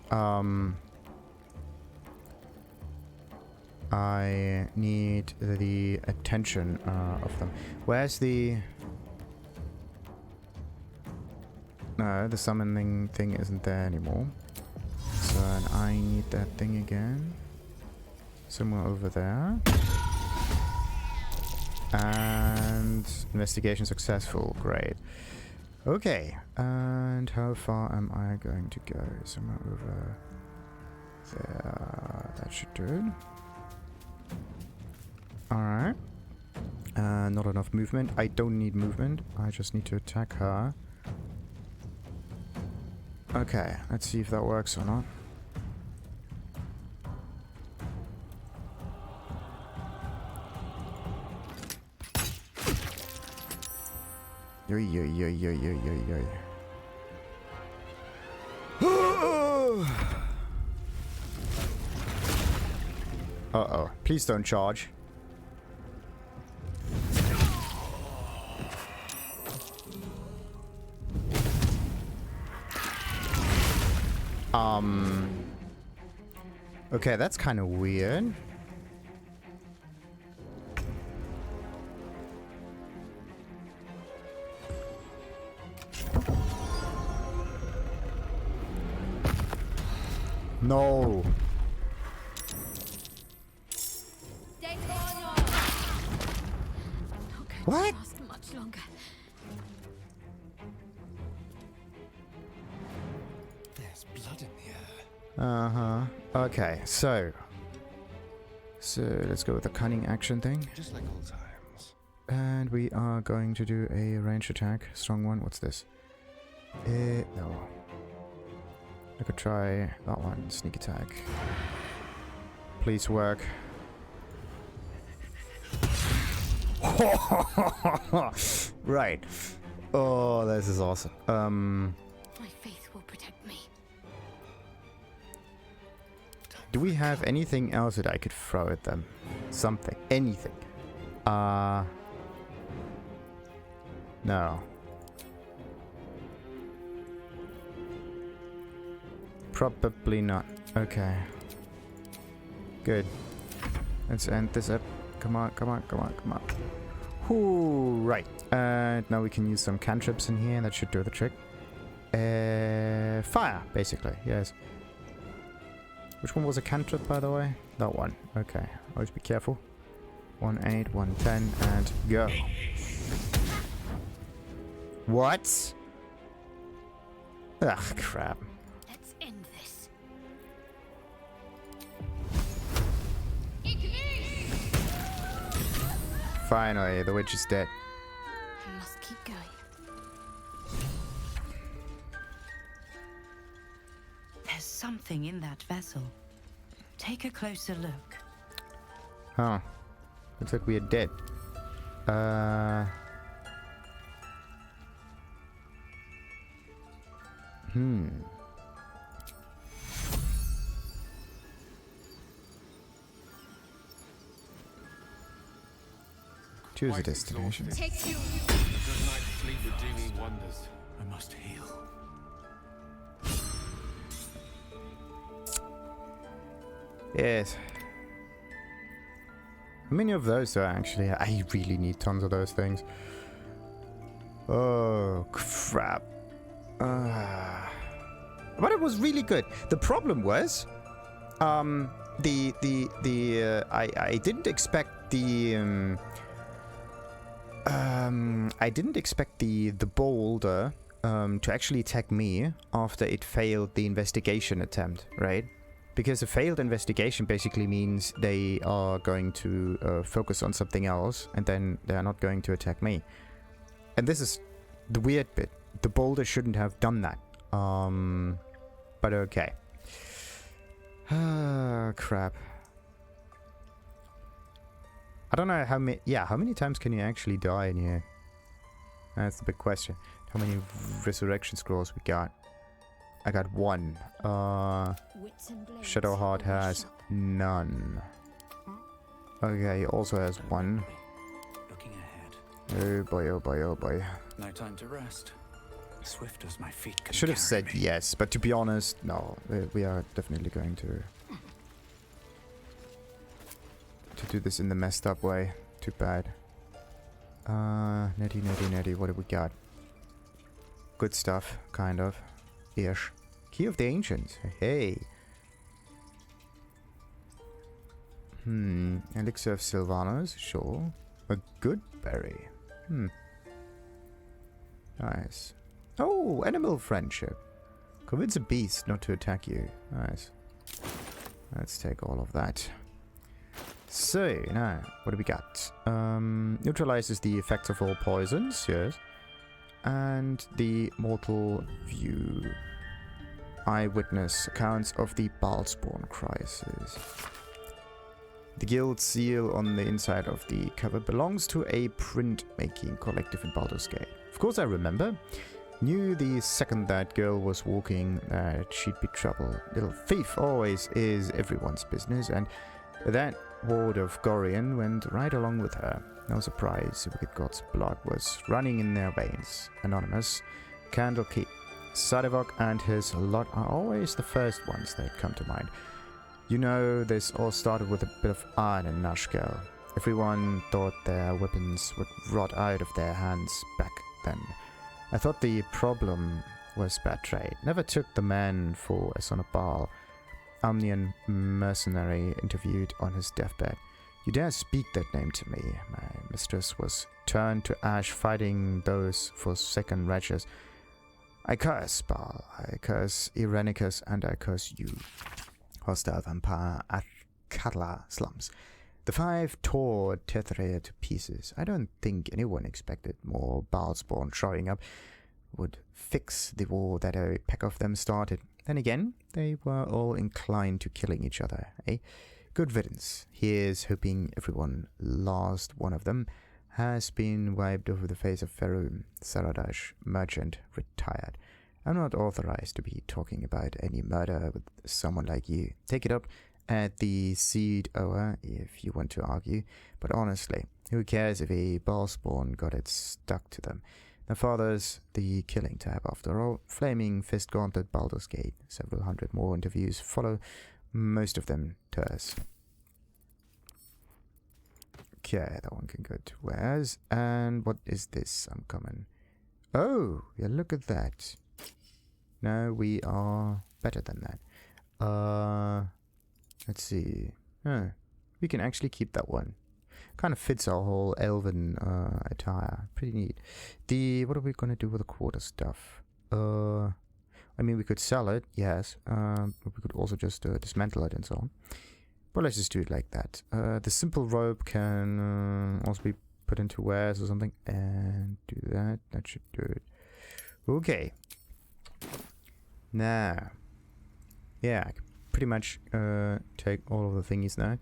I need the attention of them. Where's the... No, the summoning thing isn't there anymore. So I need that thing again. Somewhere over there. And investigation successful. Great. Okay. And how far am I going to go? Somewhere over there. That should do it. Alright. Not enough movement. I don't need movement. I just need to attack her. Okay. Let's see if that works or not. Yo, yo, yo, yo, yo, yo, yo. Uh-oh. Please don't charge. Okay, that's kind of weird. No. What? Much longer. There's blood in here. Uh-huh. Okay, so let's go with the cunning action thing. Just like old times. And we are going to do a range attack. Strong one. What's this? No. I could try that one. Sneak attack. Please work. Right. Oh, this is awesome. My faith will protect me. Do we have anything else that I could throw at them? Something. Anything. No. Probably not. Okay. Good. Let's end this up. Come on, come on, come on, come on. Ooh, right. And now we can use some cantrips in here. That should do the trick. Fire, basically. Yes. Which one was a cantrip, by the way? That one. Okay. Always be careful. 1-8, 1-10, and go. What? Ugh, crap. Let's end this. Finally, the witch is dead. I must keep going. There's something in that vessel. Take a closer look. Huh. Looks like we are dead. Choose a Quite destination. exhausted. A good night's sleep would do me wonders. I must heal. Yes. How many of those are actually? I really need tons of those things. Oh, crap. But it was really good. The problem was, I didn't expect the, I didn't expect the Baldur, to actually attack me after it failed the investigation attempt, right? Because a failed investigation basically means they are going to focus on something else, and then they are not going to attack me. And this is the weird bit. The Baldur shouldn't have done that. But okay. Ah, crap. I don't know how many... Yeah, how many times can you actually die in here? That's the big question. How many resurrection scrolls we got? I got one. Shadowheart has none. Okay, he also has one. Looking ahead. Oh boy, oh boy, oh boy. No time to rest. Swift as my feet can I should have carry said me. yes, but to be honest, no. We are definitely going to do this in the messed up way. Too bad. Nettie, what have we got? Good stuff, kind of. Ish. Key of the Ancients. Hey. Elixir of Silvanus, sure. A good berry. Nice. Oh, animal friendship. Convince a beast not to attack you. Nice. Let's take all of that. So, now, what do we got? Neutralizes the effects of all poisons, yes. And the Mortal View. Eyewitness accounts of the Bhaalspawn crisis. The guild seal on the inside of the cover belongs to a print-making collective in Baldursgate. Of course I remember. Knew the second that girl was walking that she'd be trouble. Little thief always is everyone's business, and that ward of Gorian went right along with her. No surprise, the wicked god's blood was running in their veins. Anonymous, Candlekeep, Sadivok and his lot are always the first ones that come to mind. You know, this all started with a bit of iron in Nashkel. Everyone thought their weapons would rot out of their hands back then. I thought the problem was bad trade. Never took the man for a son of Baal. Omnian mercenary interviewed on his deathbed. You dare speak that name to me. My mistress was turned to ash fighting those forsaken wretches. I curse Baal, I curse Irenicus, and I curse you. Hostile vampire at Kagha slums. The five tore Tethrea to pieces. I don't think anyone expected more Bhaalspawn showing up would fix the war that a pack of them started. Then again, they were all inclined to killing each other, eh? Good riddance. Here's hoping everyone, last one of them, has been wiped over the face of Faerun. Saradash, merchant, retired. I'm not authorized to be talking about any murder with someone like you. Take it up at the Seed Oa if you want to argue, but honestly, who cares if a Bhaalspawn got it stuck to them? Their father's the killing tab after all. Flaming Fist Gauntlet, Baldur's Gate. Several hundred more interviews follow, most of them terse. Okay, that one can go to wares. And what is this? Uncommon. Oh, yeah, look at that. No, we are better than that. Let's see. We can actually keep that one. Kind of fits our whole elven attire. Pretty neat. What are we gonna do with the quarter stuff? I mean, we could sell it, yes. But we could also just dismantle it and so on. But let's just do it like that. The simple robe can also be put into wares or something. And do that. That should do it. Okay. Now. Yeah, I can pretty much take all of the thingies now.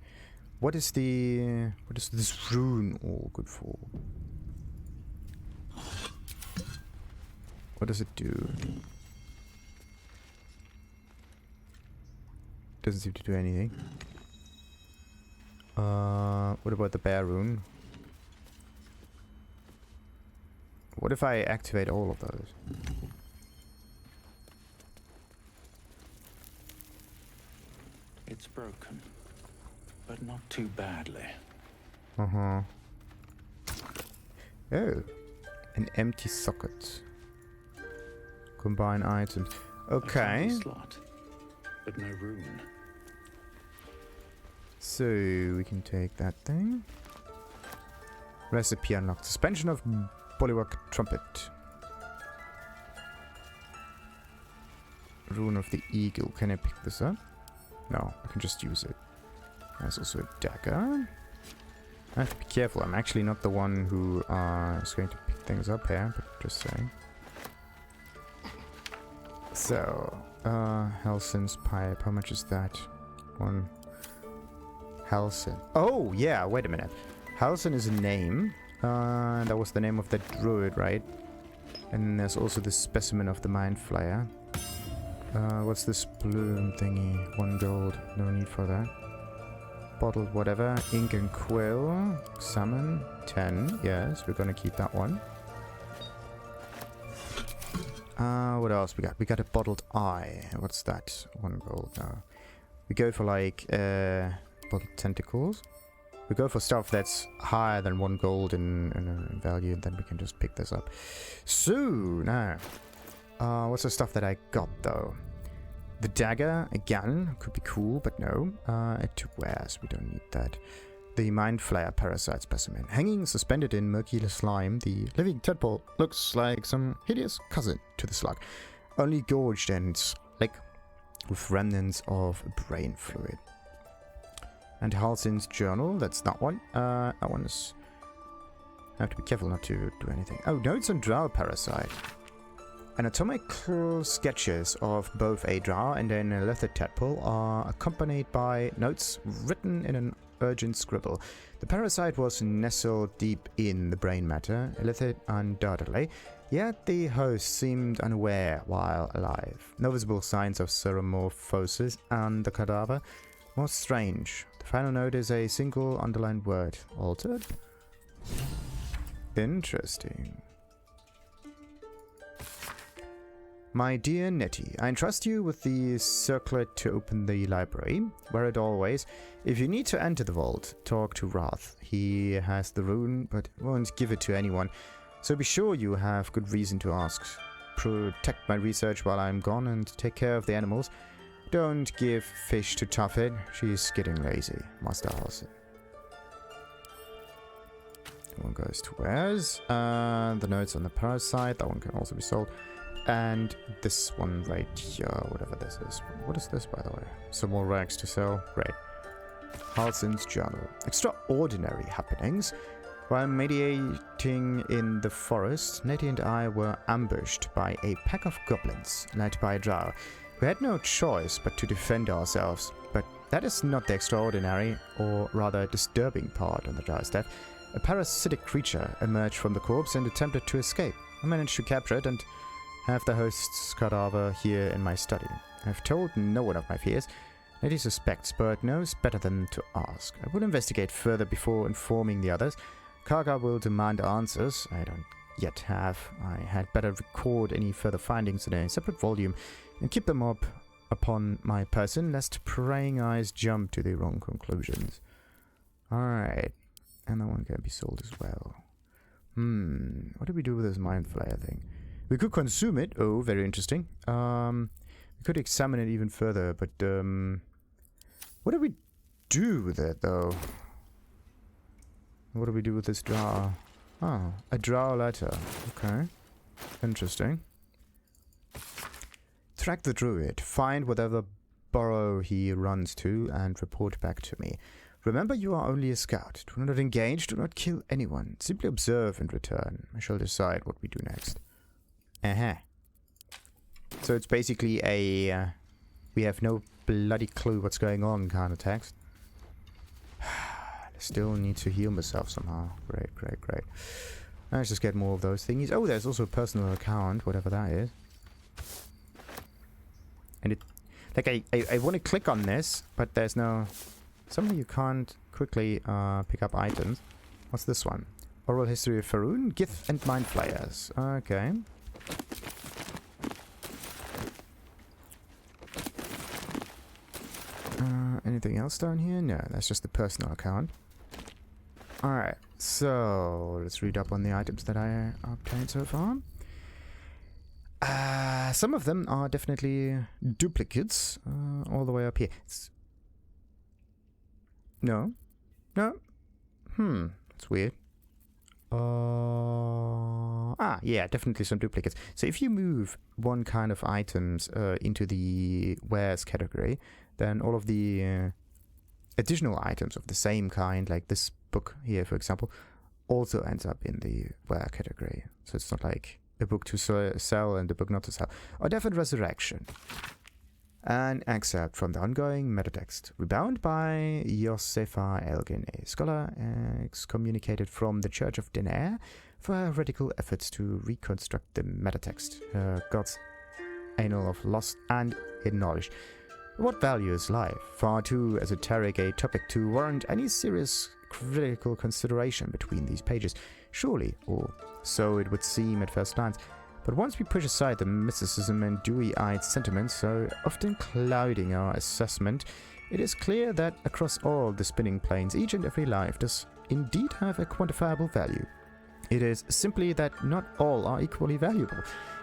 What is this rune all good for? What does it do? Doesn't seem to do anything. What about the bear rune? What if I activate all of those? It's broken, but not too badly. Uh-huh. Oh. An empty socket. Combine items. Okay. A slot, but no rune. So we can take that thing. Recipe unlocked. Suspension of Bullywug Trumpet. Rune of the Eagle. Can I pick this up? No, I can just use it. There's also a dagger. I have to be careful. I'm actually not the one who is going to pick things up here, but just saying. So, Halsin's pipe. How much is that? One. Halsin. Oh, yeah, wait a minute. Halsin is a name. That was the name of that druid, right? And there's also the specimen of the Mind Flayer. What's this bloom thingy? 1 gold. No need for that. Bottled whatever. Ink and quill. Summon. 10. Yes, we're gonna keep that one. What else we got? We got a bottled eye. What's that? 1 gold. No. We go for like bottled tentacles. We go for stuff that's higher than 1 gold in value, and then we can just pick this up. So now, what's the stuff that I got though? The dagger again could be cool, but no. It took wares. We don't need that. The Mind Flayer Parasite specimen. Hanging suspended in murky slime, the living tadpole looks like some hideous cousin to the slug, only gorged and slick, with remnants of brain fluid. And Halsin's journal, that's that one. That one is... I have to be careful not to do anything. Oh, notes on Drow Parasite. Anatomical sketches of both a Drow and an Elixir tadpole are accompanied by notes written in an urgent scribble. The parasite was nestled deep in the brain matter, Elixir undoubtedly, yet the host seemed unaware while alive. No visible signs of ceromorphosis on the cadaver. Most strange. The final note is a single underlined word. Altered? Interesting. My dear Nettie, I entrust you with the circlet to open the library. Wear it always. If you need to enter the vault, talk to Wrath. He has the rune, but won't give it to anyone. So be sure you have good reason to ask. Protect my research while I'm gone and take care of the animals. Don't give fish to Tuffet. She's getting lazy. Master Halsin. That one goes to wares. The notes on the parasite. That one can also be sold. And this one right here, whatever this is. What is this, by the way? Some more rags to sell. Great. Halsin's journal. Extraordinary happenings. While meditating in the forest, Nettie and I were ambushed by a pack of goblins, led by Drow. We had no choice but to defend ourselves. But that is not the extraordinary, or rather disturbing part on the Drow's death. A parasitic creature emerged from the corpse and attempted to escape. I managed to capture it and have the host's cadaver here in my study. I've told no one of my fears. Nettie suspects, but knows better than to ask. I will investigate further before informing the others. Kagha will demand answers. I don't yet have. I had better record any further findings in a separate volume and keep them up upon my person, lest prying eyes jump to the wrong conclusions. Alright. And that one can be sold as well. What do we do with this Mind Flayer thing? We could consume it. Oh, very interesting. We could examine it even further, but what do we do with it, though? What do we do with this Drow? Oh, a Drow letter. Okay. Interesting. Track the druid. Find whatever burrow he runs to and report back to me. Remember, you are only a scout. Do not engage. Do not kill anyone. Simply observe and return. I shall decide what we do next. So it's basically a we have no bloody clue what's going on kind of text. I still need to heal myself somehow. Great. Let's just get more of those thingies. Oh, there's also a personal account, whatever that is. And it, like, I want to click on this, but there's no... Somehow you can't quickly pick up items. What's this one? Oral History of Faerun, Gith and Mind Flayers. Okay. Anything else down here? No, that's just the personal account. Alright, so let's read up on the items that I obtained so far. Some of them are definitely duplicates, all the way up here. No. That's weird. Yeah, definitely some duplicates. So if you move one kind of items into the wares category, then all of the additional items of the same kind, like this book here, for example, also ends up in the ware category. So it's not like a book to sell and a book not to sell. Or Death and Resirrection. An excerpt from the ongoing metatext. Rebound by Josefa Elgin, a scholar excommunicated from the Church of Denair for heretical efforts to reconstruct the metatext, God's annal of lost and hidden knowledge. What value is life? Far too esoteric a topic to warrant any serious critical consideration between these pages. Surely, or so it would seem at first glance. But once we push aside the mysticism and dewy-eyed sentiments so often clouding our assessment, it is clear that across all the spinning planes, each and every life does indeed have a quantifiable value. It is simply that not all are equally valuable.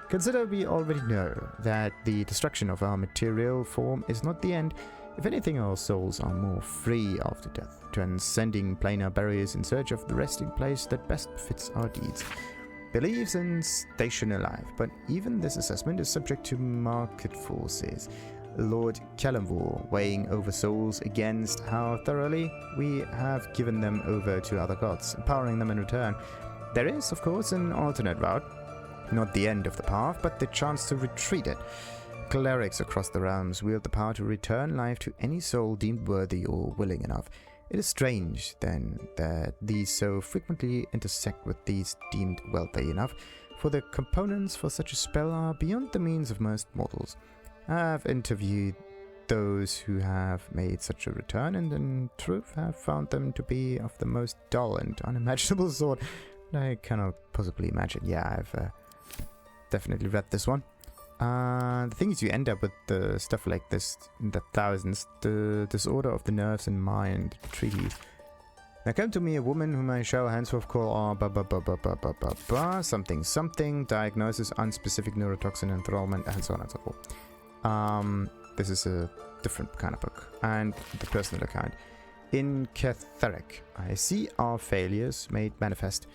Consider we already know that the destruction of our material form is not the end. If anything, our souls are more free after death, transcending planar barriers in search of the resting place that best befits our deeds. Believes in station alive, but even this assessment is subject to market forces. Lord Kellamvor weighing over souls against how thoroughly we have given them over to other gods, empowering them in return. There is, of course, an alternate route. Not the end of the path, but the chance to retreat it. Clerics across the realms wield the power to return life to any soul deemed worthy or willing enough. It is strange, then, that these so frequently intersect with these deemed wealthy enough, for the components for such a spell are beyond the means of most mortals. I have interviewed those who have made such a return, and in truth have found them to be of the most dull and unimaginable sort. I cannot possibly imagine. Yeah, I've definitely read this one. The thing is, you end up with the stuff like this in the thousands. The disorder of the nerves and mind treatise. Now come to me a woman whom I shall henceforth call something, diagnosis, unspecific neurotoxin enthrallment, and so on and so forth. This is a different kind of book. And the personal account. In Catheric, I see our failures made manifest.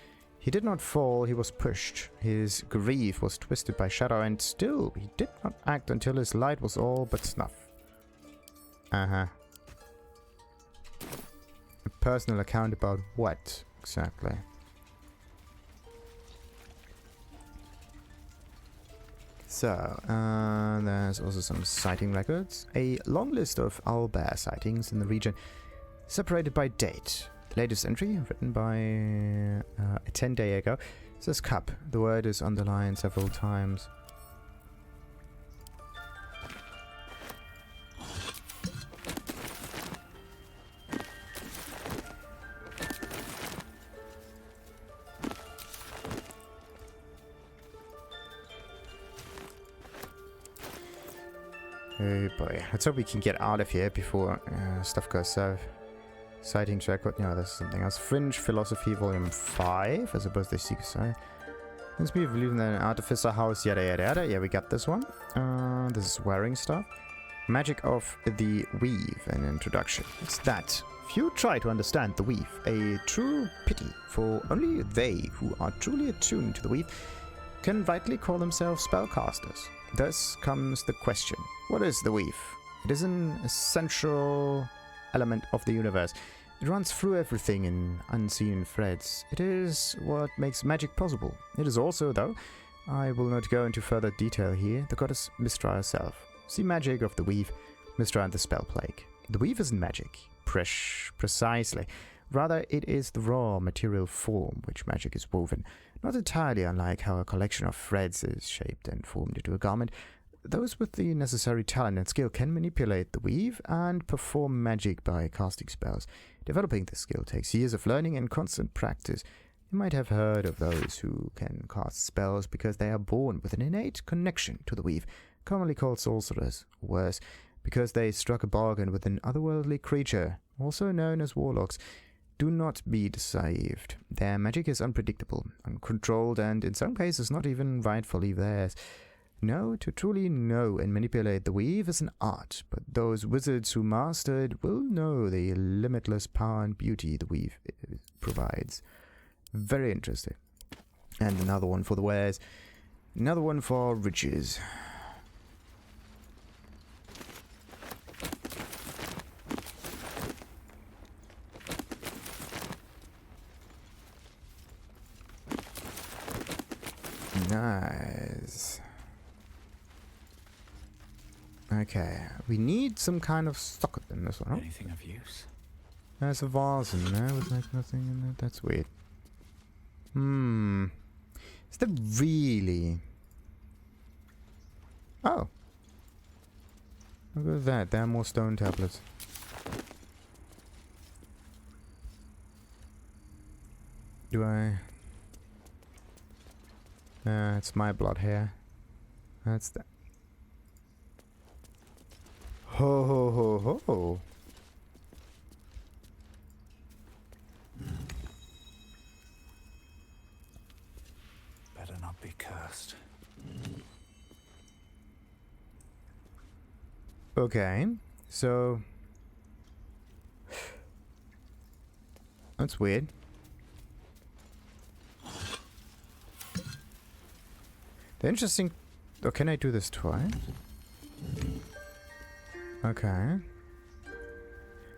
He did not fall, he was pushed. His grief was twisted by shadow, and still he did not act until his light was all but snuff. A personal account about what, exactly? So, there's also some sighting records. A long list of owlbear sightings in the region, separated by date. Latest entry, written by a 10-day ago, says cup. The word is underlined several times. Oh boy, let's hope we can get out of here before stuff goes south. Sightings record. No, that's something else. Fringe Philosophy, Volume 5, as opposed to Secret Side. Let's be believing that an artificer house, yada yada yada. Yeah, we got this one. This is wearing stuff. Magic of the Weave, an introduction. It's that. Few try to understand the Weave. A true pity, for only they who are truly attuned to the Weave can rightly call themselves spellcasters. Thus comes the question: what is the Weave? It is an essential element of the universe. It runs through everything in unseen threads. It is what makes magic possible. It is also, though, I will not go into further detail here, the goddess Mystra herself. See Magic of the Weave, Mystra and the Spellplague. The Weave isn't magic, precisely. Rather, it is the raw material form which magic is woven, not entirely unlike how a collection of threads is shaped and formed into a garment. Those with the necessary talent and skill can manipulate the weave and perform magic by casting spells. Developing this skill takes years of learning and constant practice. You might have heard of those who can cast spells because they are born with an innate connection to the weave, commonly called sorcerers, or worse, because they struck a bargain with an otherworldly creature, also known as warlocks. do not be deceived. Their magic is unpredictable, uncontrolled, and in some cases not even rightfully theirs. No, to truly know and manipulate the weave is an art, but those wizards who master it will know the limitless power and beauty the weave provides. Very interesting. And another one for the wares. Another one for riches. Nice. Okay, we need some kind of socket in this one. Anything of use? There's a vase in there with like nothing in it. That's weird. Is there really? Oh. Look at that. There are more stone tablets. Do I? It's my blood here. That's that. Ho ho ho ho. Better not be cursed. Okay, so that's weird. The interesting. Oh, can I do this twice? Okay.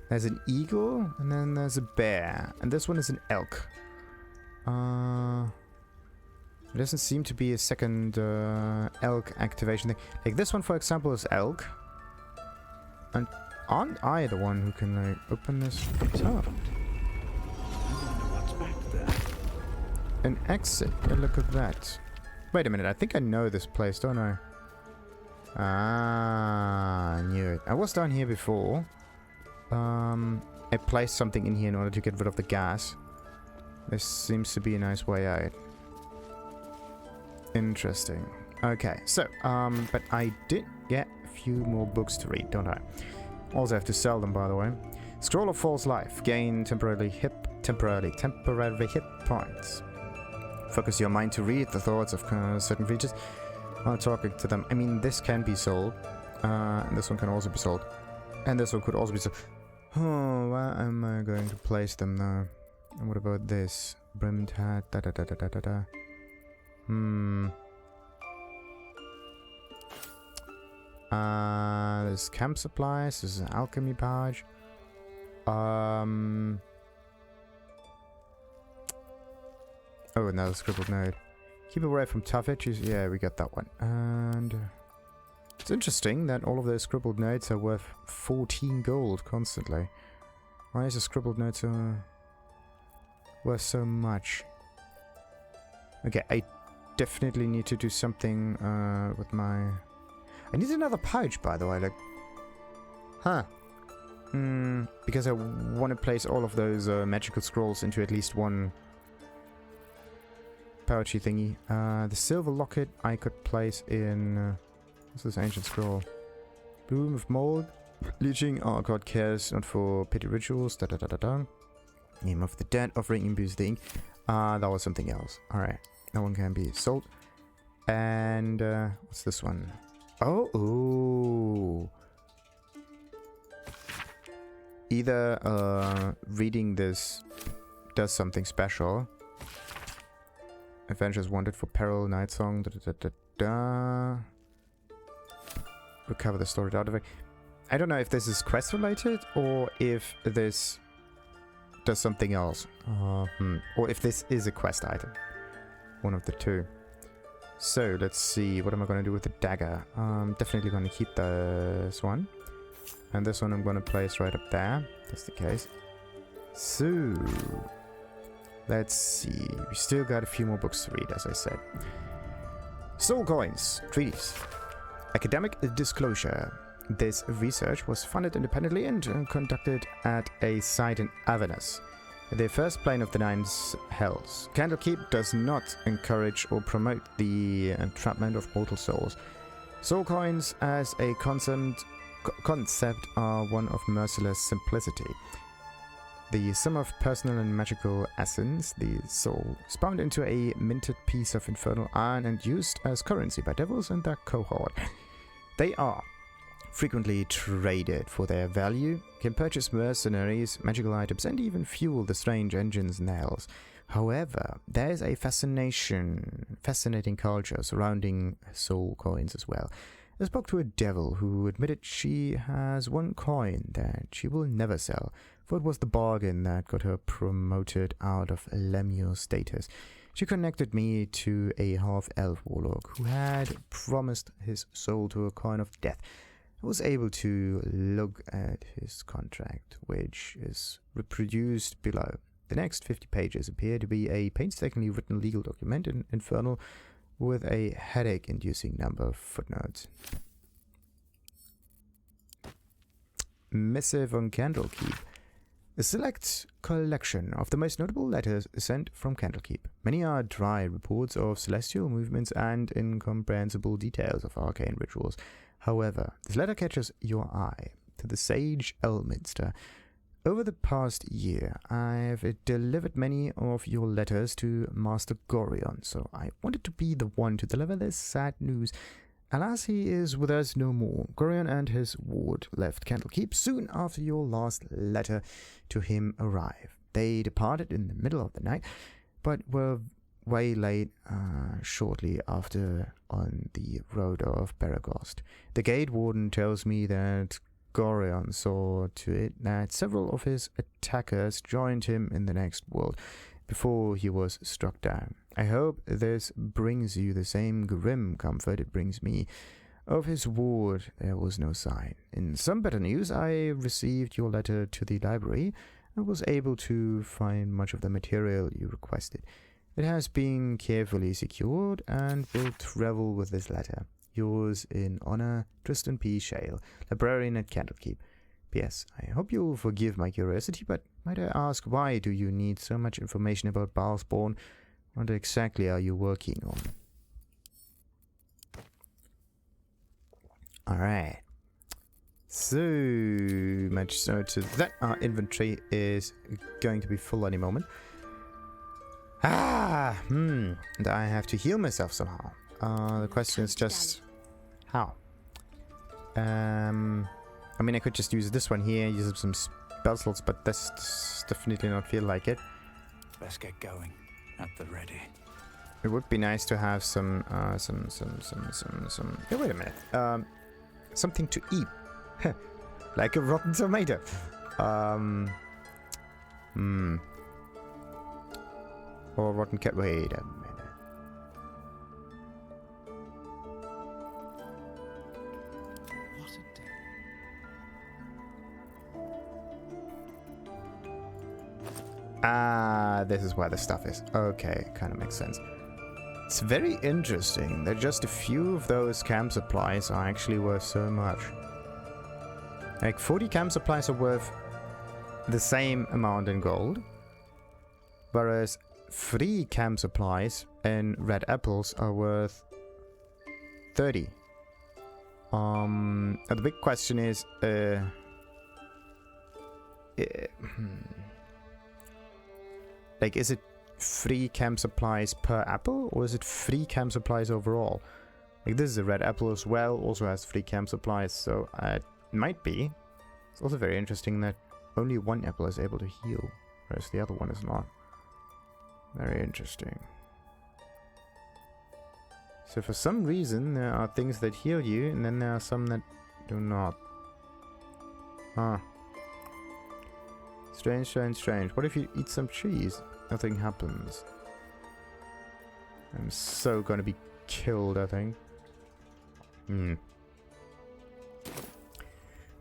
There's an eagle, and then there's a bear, and this one is an elk. There doesn't seem to be a second elk activation thing. Like this one, for example, is elk. And aren't I the one who can like open this up? What's back there? An exit. Oh, look at that. Wait a minute. I think I know this place, don't I? Ah, I knew it. I was down here before. I placed something in here in order to get rid of the gas. This seems to be a nice way out. Interesting. Okay, so, but I did get a few more books to read, don't I? Also have to sell them, by the way. Scroll of False Life. Gain temporary hit points. Focus your mind to read the thoughts of certain creatures while talking to them. I mean, this can be sold. And this one can also be sold. And this one could also be sold. Oh, where am I going to place them now? And what about this? Brimmed hat, there's camp supplies, this is an alchemy pouch. Oh, another scribbled note. Keep away from tough edges. Yeah, we got that one. And it's interesting that all of those scribbled notes are worth 14 gold constantly. Why is a scribbled note worth so much? Okay, I definitely need to do something with my... I need another pouch, by the way, like... Huh. Because I want to place all of those magical scrolls into at least one pouchy thingy. The silver locket I could place in... what's this ancient scroll? Bloom of mold. Leeching. Oh god cares not for petty rituals. Name of the dead. Offering imbues the ink. That was something else. Alright. That one can be sold. And what's this one? Oh, ooh. Either reading this does something special. Adventures wanted for peril, night song, recover the stored artifact. I don't know if this is quest related or if this does something else. Or if this is a quest item. One of the two. So let's see, what am I going to do with the dagger? Definitely going to keep this one. And this one I'm going to place right up there. That's the case. So let's see. We still got a few more books to read, as I said. Soul Coins. Treatise. Academic disclosure. This research was funded independently and conducted at a site in Avernus, the first plane of the Nine Hells. Candlekeep does not encourage or promote the entrapment of mortal souls. Soul coins as a concept are one of merciless simplicity. The sum of personal and magical essence, the soul, is bound into a minted piece of infernal iron and used as currency by devils and their cohort. They are frequently traded for their value, can purchase mercenaries, magical items, and even fuel the strange engines and hells. However, there is a fascinating culture surrounding soul coins as well. I spoke to a devil who admitted she has one coin that she will never sell, for it was the bargain that got her promoted out of Lemure status. She connected me to a half-elf warlock who had promised his soul to a coin of death. I was able to look at his contract, which is reproduced below. The next 50 pages appear to be a painstakingly written legal document in Infernal with a headache-inducing number of footnotes. Missives of Candlekeep. A select collection of the most notable letters sent from Candlekeep. Many are dry reports of celestial movements and incomprehensible details of arcane rituals. However, this letter catches your eye. To the sage Elminster. Over the past year, I've delivered many of your letters to Master Gorion, so I wanted to be the one to deliver this sad news. Alas, he is with us no more. Gorion and his ward left Candlekeep soon after your last letter to him arrived. They departed in the middle of the night, but were waylaid shortly after on the road of Beregost. The gate warden tells me that Gorion saw to it that several of his attackers joined him in the next world before he was struck down. I hope this brings you the same grim comfort it brings me. Of his ward there was no sign. In some better news, I received your letter to the library and was able to find much of the material you requested. It has been carefully secured and will travel with this letter. Yours in honor, Tristan P. Shale, librarian at Candlekeep. P.S. I hope you'll forgive my curiosity, but might I ask, why do you need so much information about Bhaalspawn? What exactly are you working on? Alright. So much so to that our inventory is going to be full any moment. And I have to heal myself somehow. The question is just how. I mean, I could just use this one here, use up some spell slots, but this does definitely not feel like it. Let's get going. At the ready. It would be nice to have some. Hey, wait a minute. Something to eat, like a rotten tomato. Or rotten cat. Wait a minute. This is where the stuff is. Okay, kind of makes sense. It's very interesting that just a few of those camp supplies are actually worth so much. Like 40 camp supplies are worth the same amount in gold, whereas 3 camp supplies and red apples are worth 30. The big question is, like, is it 3 camp supplies per apple, or is it 3 camp supplies overall? Like, this is a red apple as well, also has 3 camp supplies, so it might be. It's also very interesting that only 1 apple is able to heal, whereas the other one is not. Very interesting. So for some reason, there are things that heal you, and then there are some that do not. Strange, strange, strange. What if you eat some cheese? Nothing happens. I'm so gonna be killed, I think.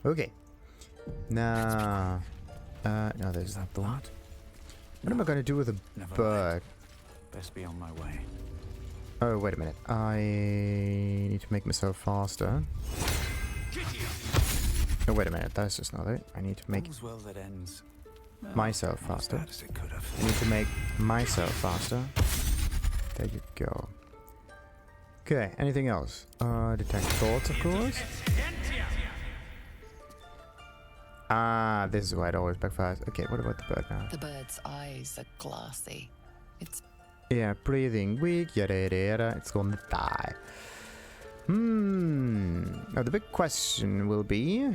Okay. Now, no, there's that one. What am I gonna do with a bird? Best be on my way. Oh, wait a minute. I need to make myself faster. Oh, wait a minute. That's just not it. I need to make All's well that ends. myself faster. Not as bad as it could have. I need to make myself faster. There you go. Okay, anything else? Detect thoughts, of course. Ah, this is why it always backfires. Okay, what about the bird now? The bird's eyes are glassy. It's Yeah, breathing weak, yada yada yada. It's gonna die. Now the big question will be...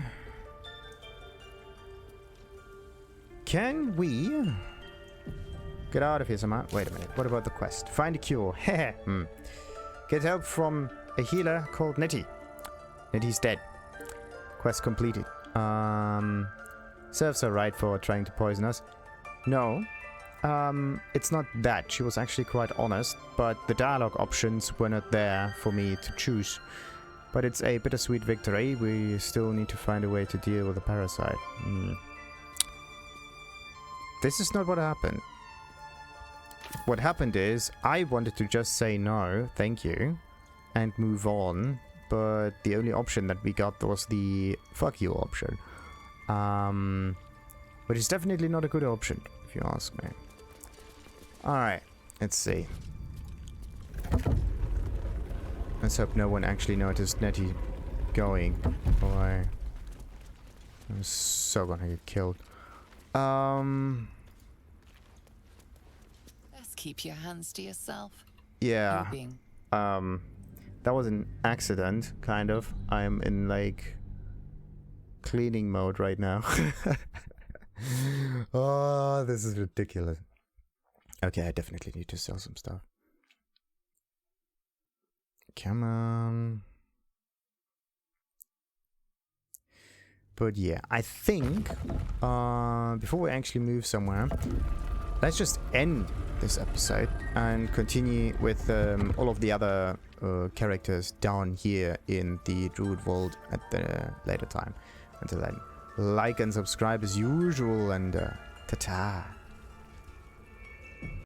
Can we... get out of here somehow? Wait a minute, what about the quest? Find a cure. Heh. Get help from a healer called Nettie. Nettie's dead. Quest completed. Serves her right for trying to poison us. No. It's not that. She was actually quite honest, but the dialogue options were not there for me to choose. But it's a bittersweet victory. We still need to find a way to deal with the parasite. This is not what happened. What happened is, I wanted to just say no, thank you, and move on. But the only option that we got was the fuck you option. Which is definitely not a good option, if you ask me. Alright, let's see. Let's hope no one actually noticed Nettie going. Boy. I'm so gonna get killed. Best keep your hands to yourself. Yeah. Being... That was an accident, kind of. I'm in, like, cleaning mode right now. Oh, this is ridiculous. Okay, I definitely need to sell some stuff. Come on. But yeah, I think, before we actually move somewhere, let's just end this episode and continue with all of the other characters down here in the Druid Vault at the later time. Until then, like and subscribe as usual, and ta-ta.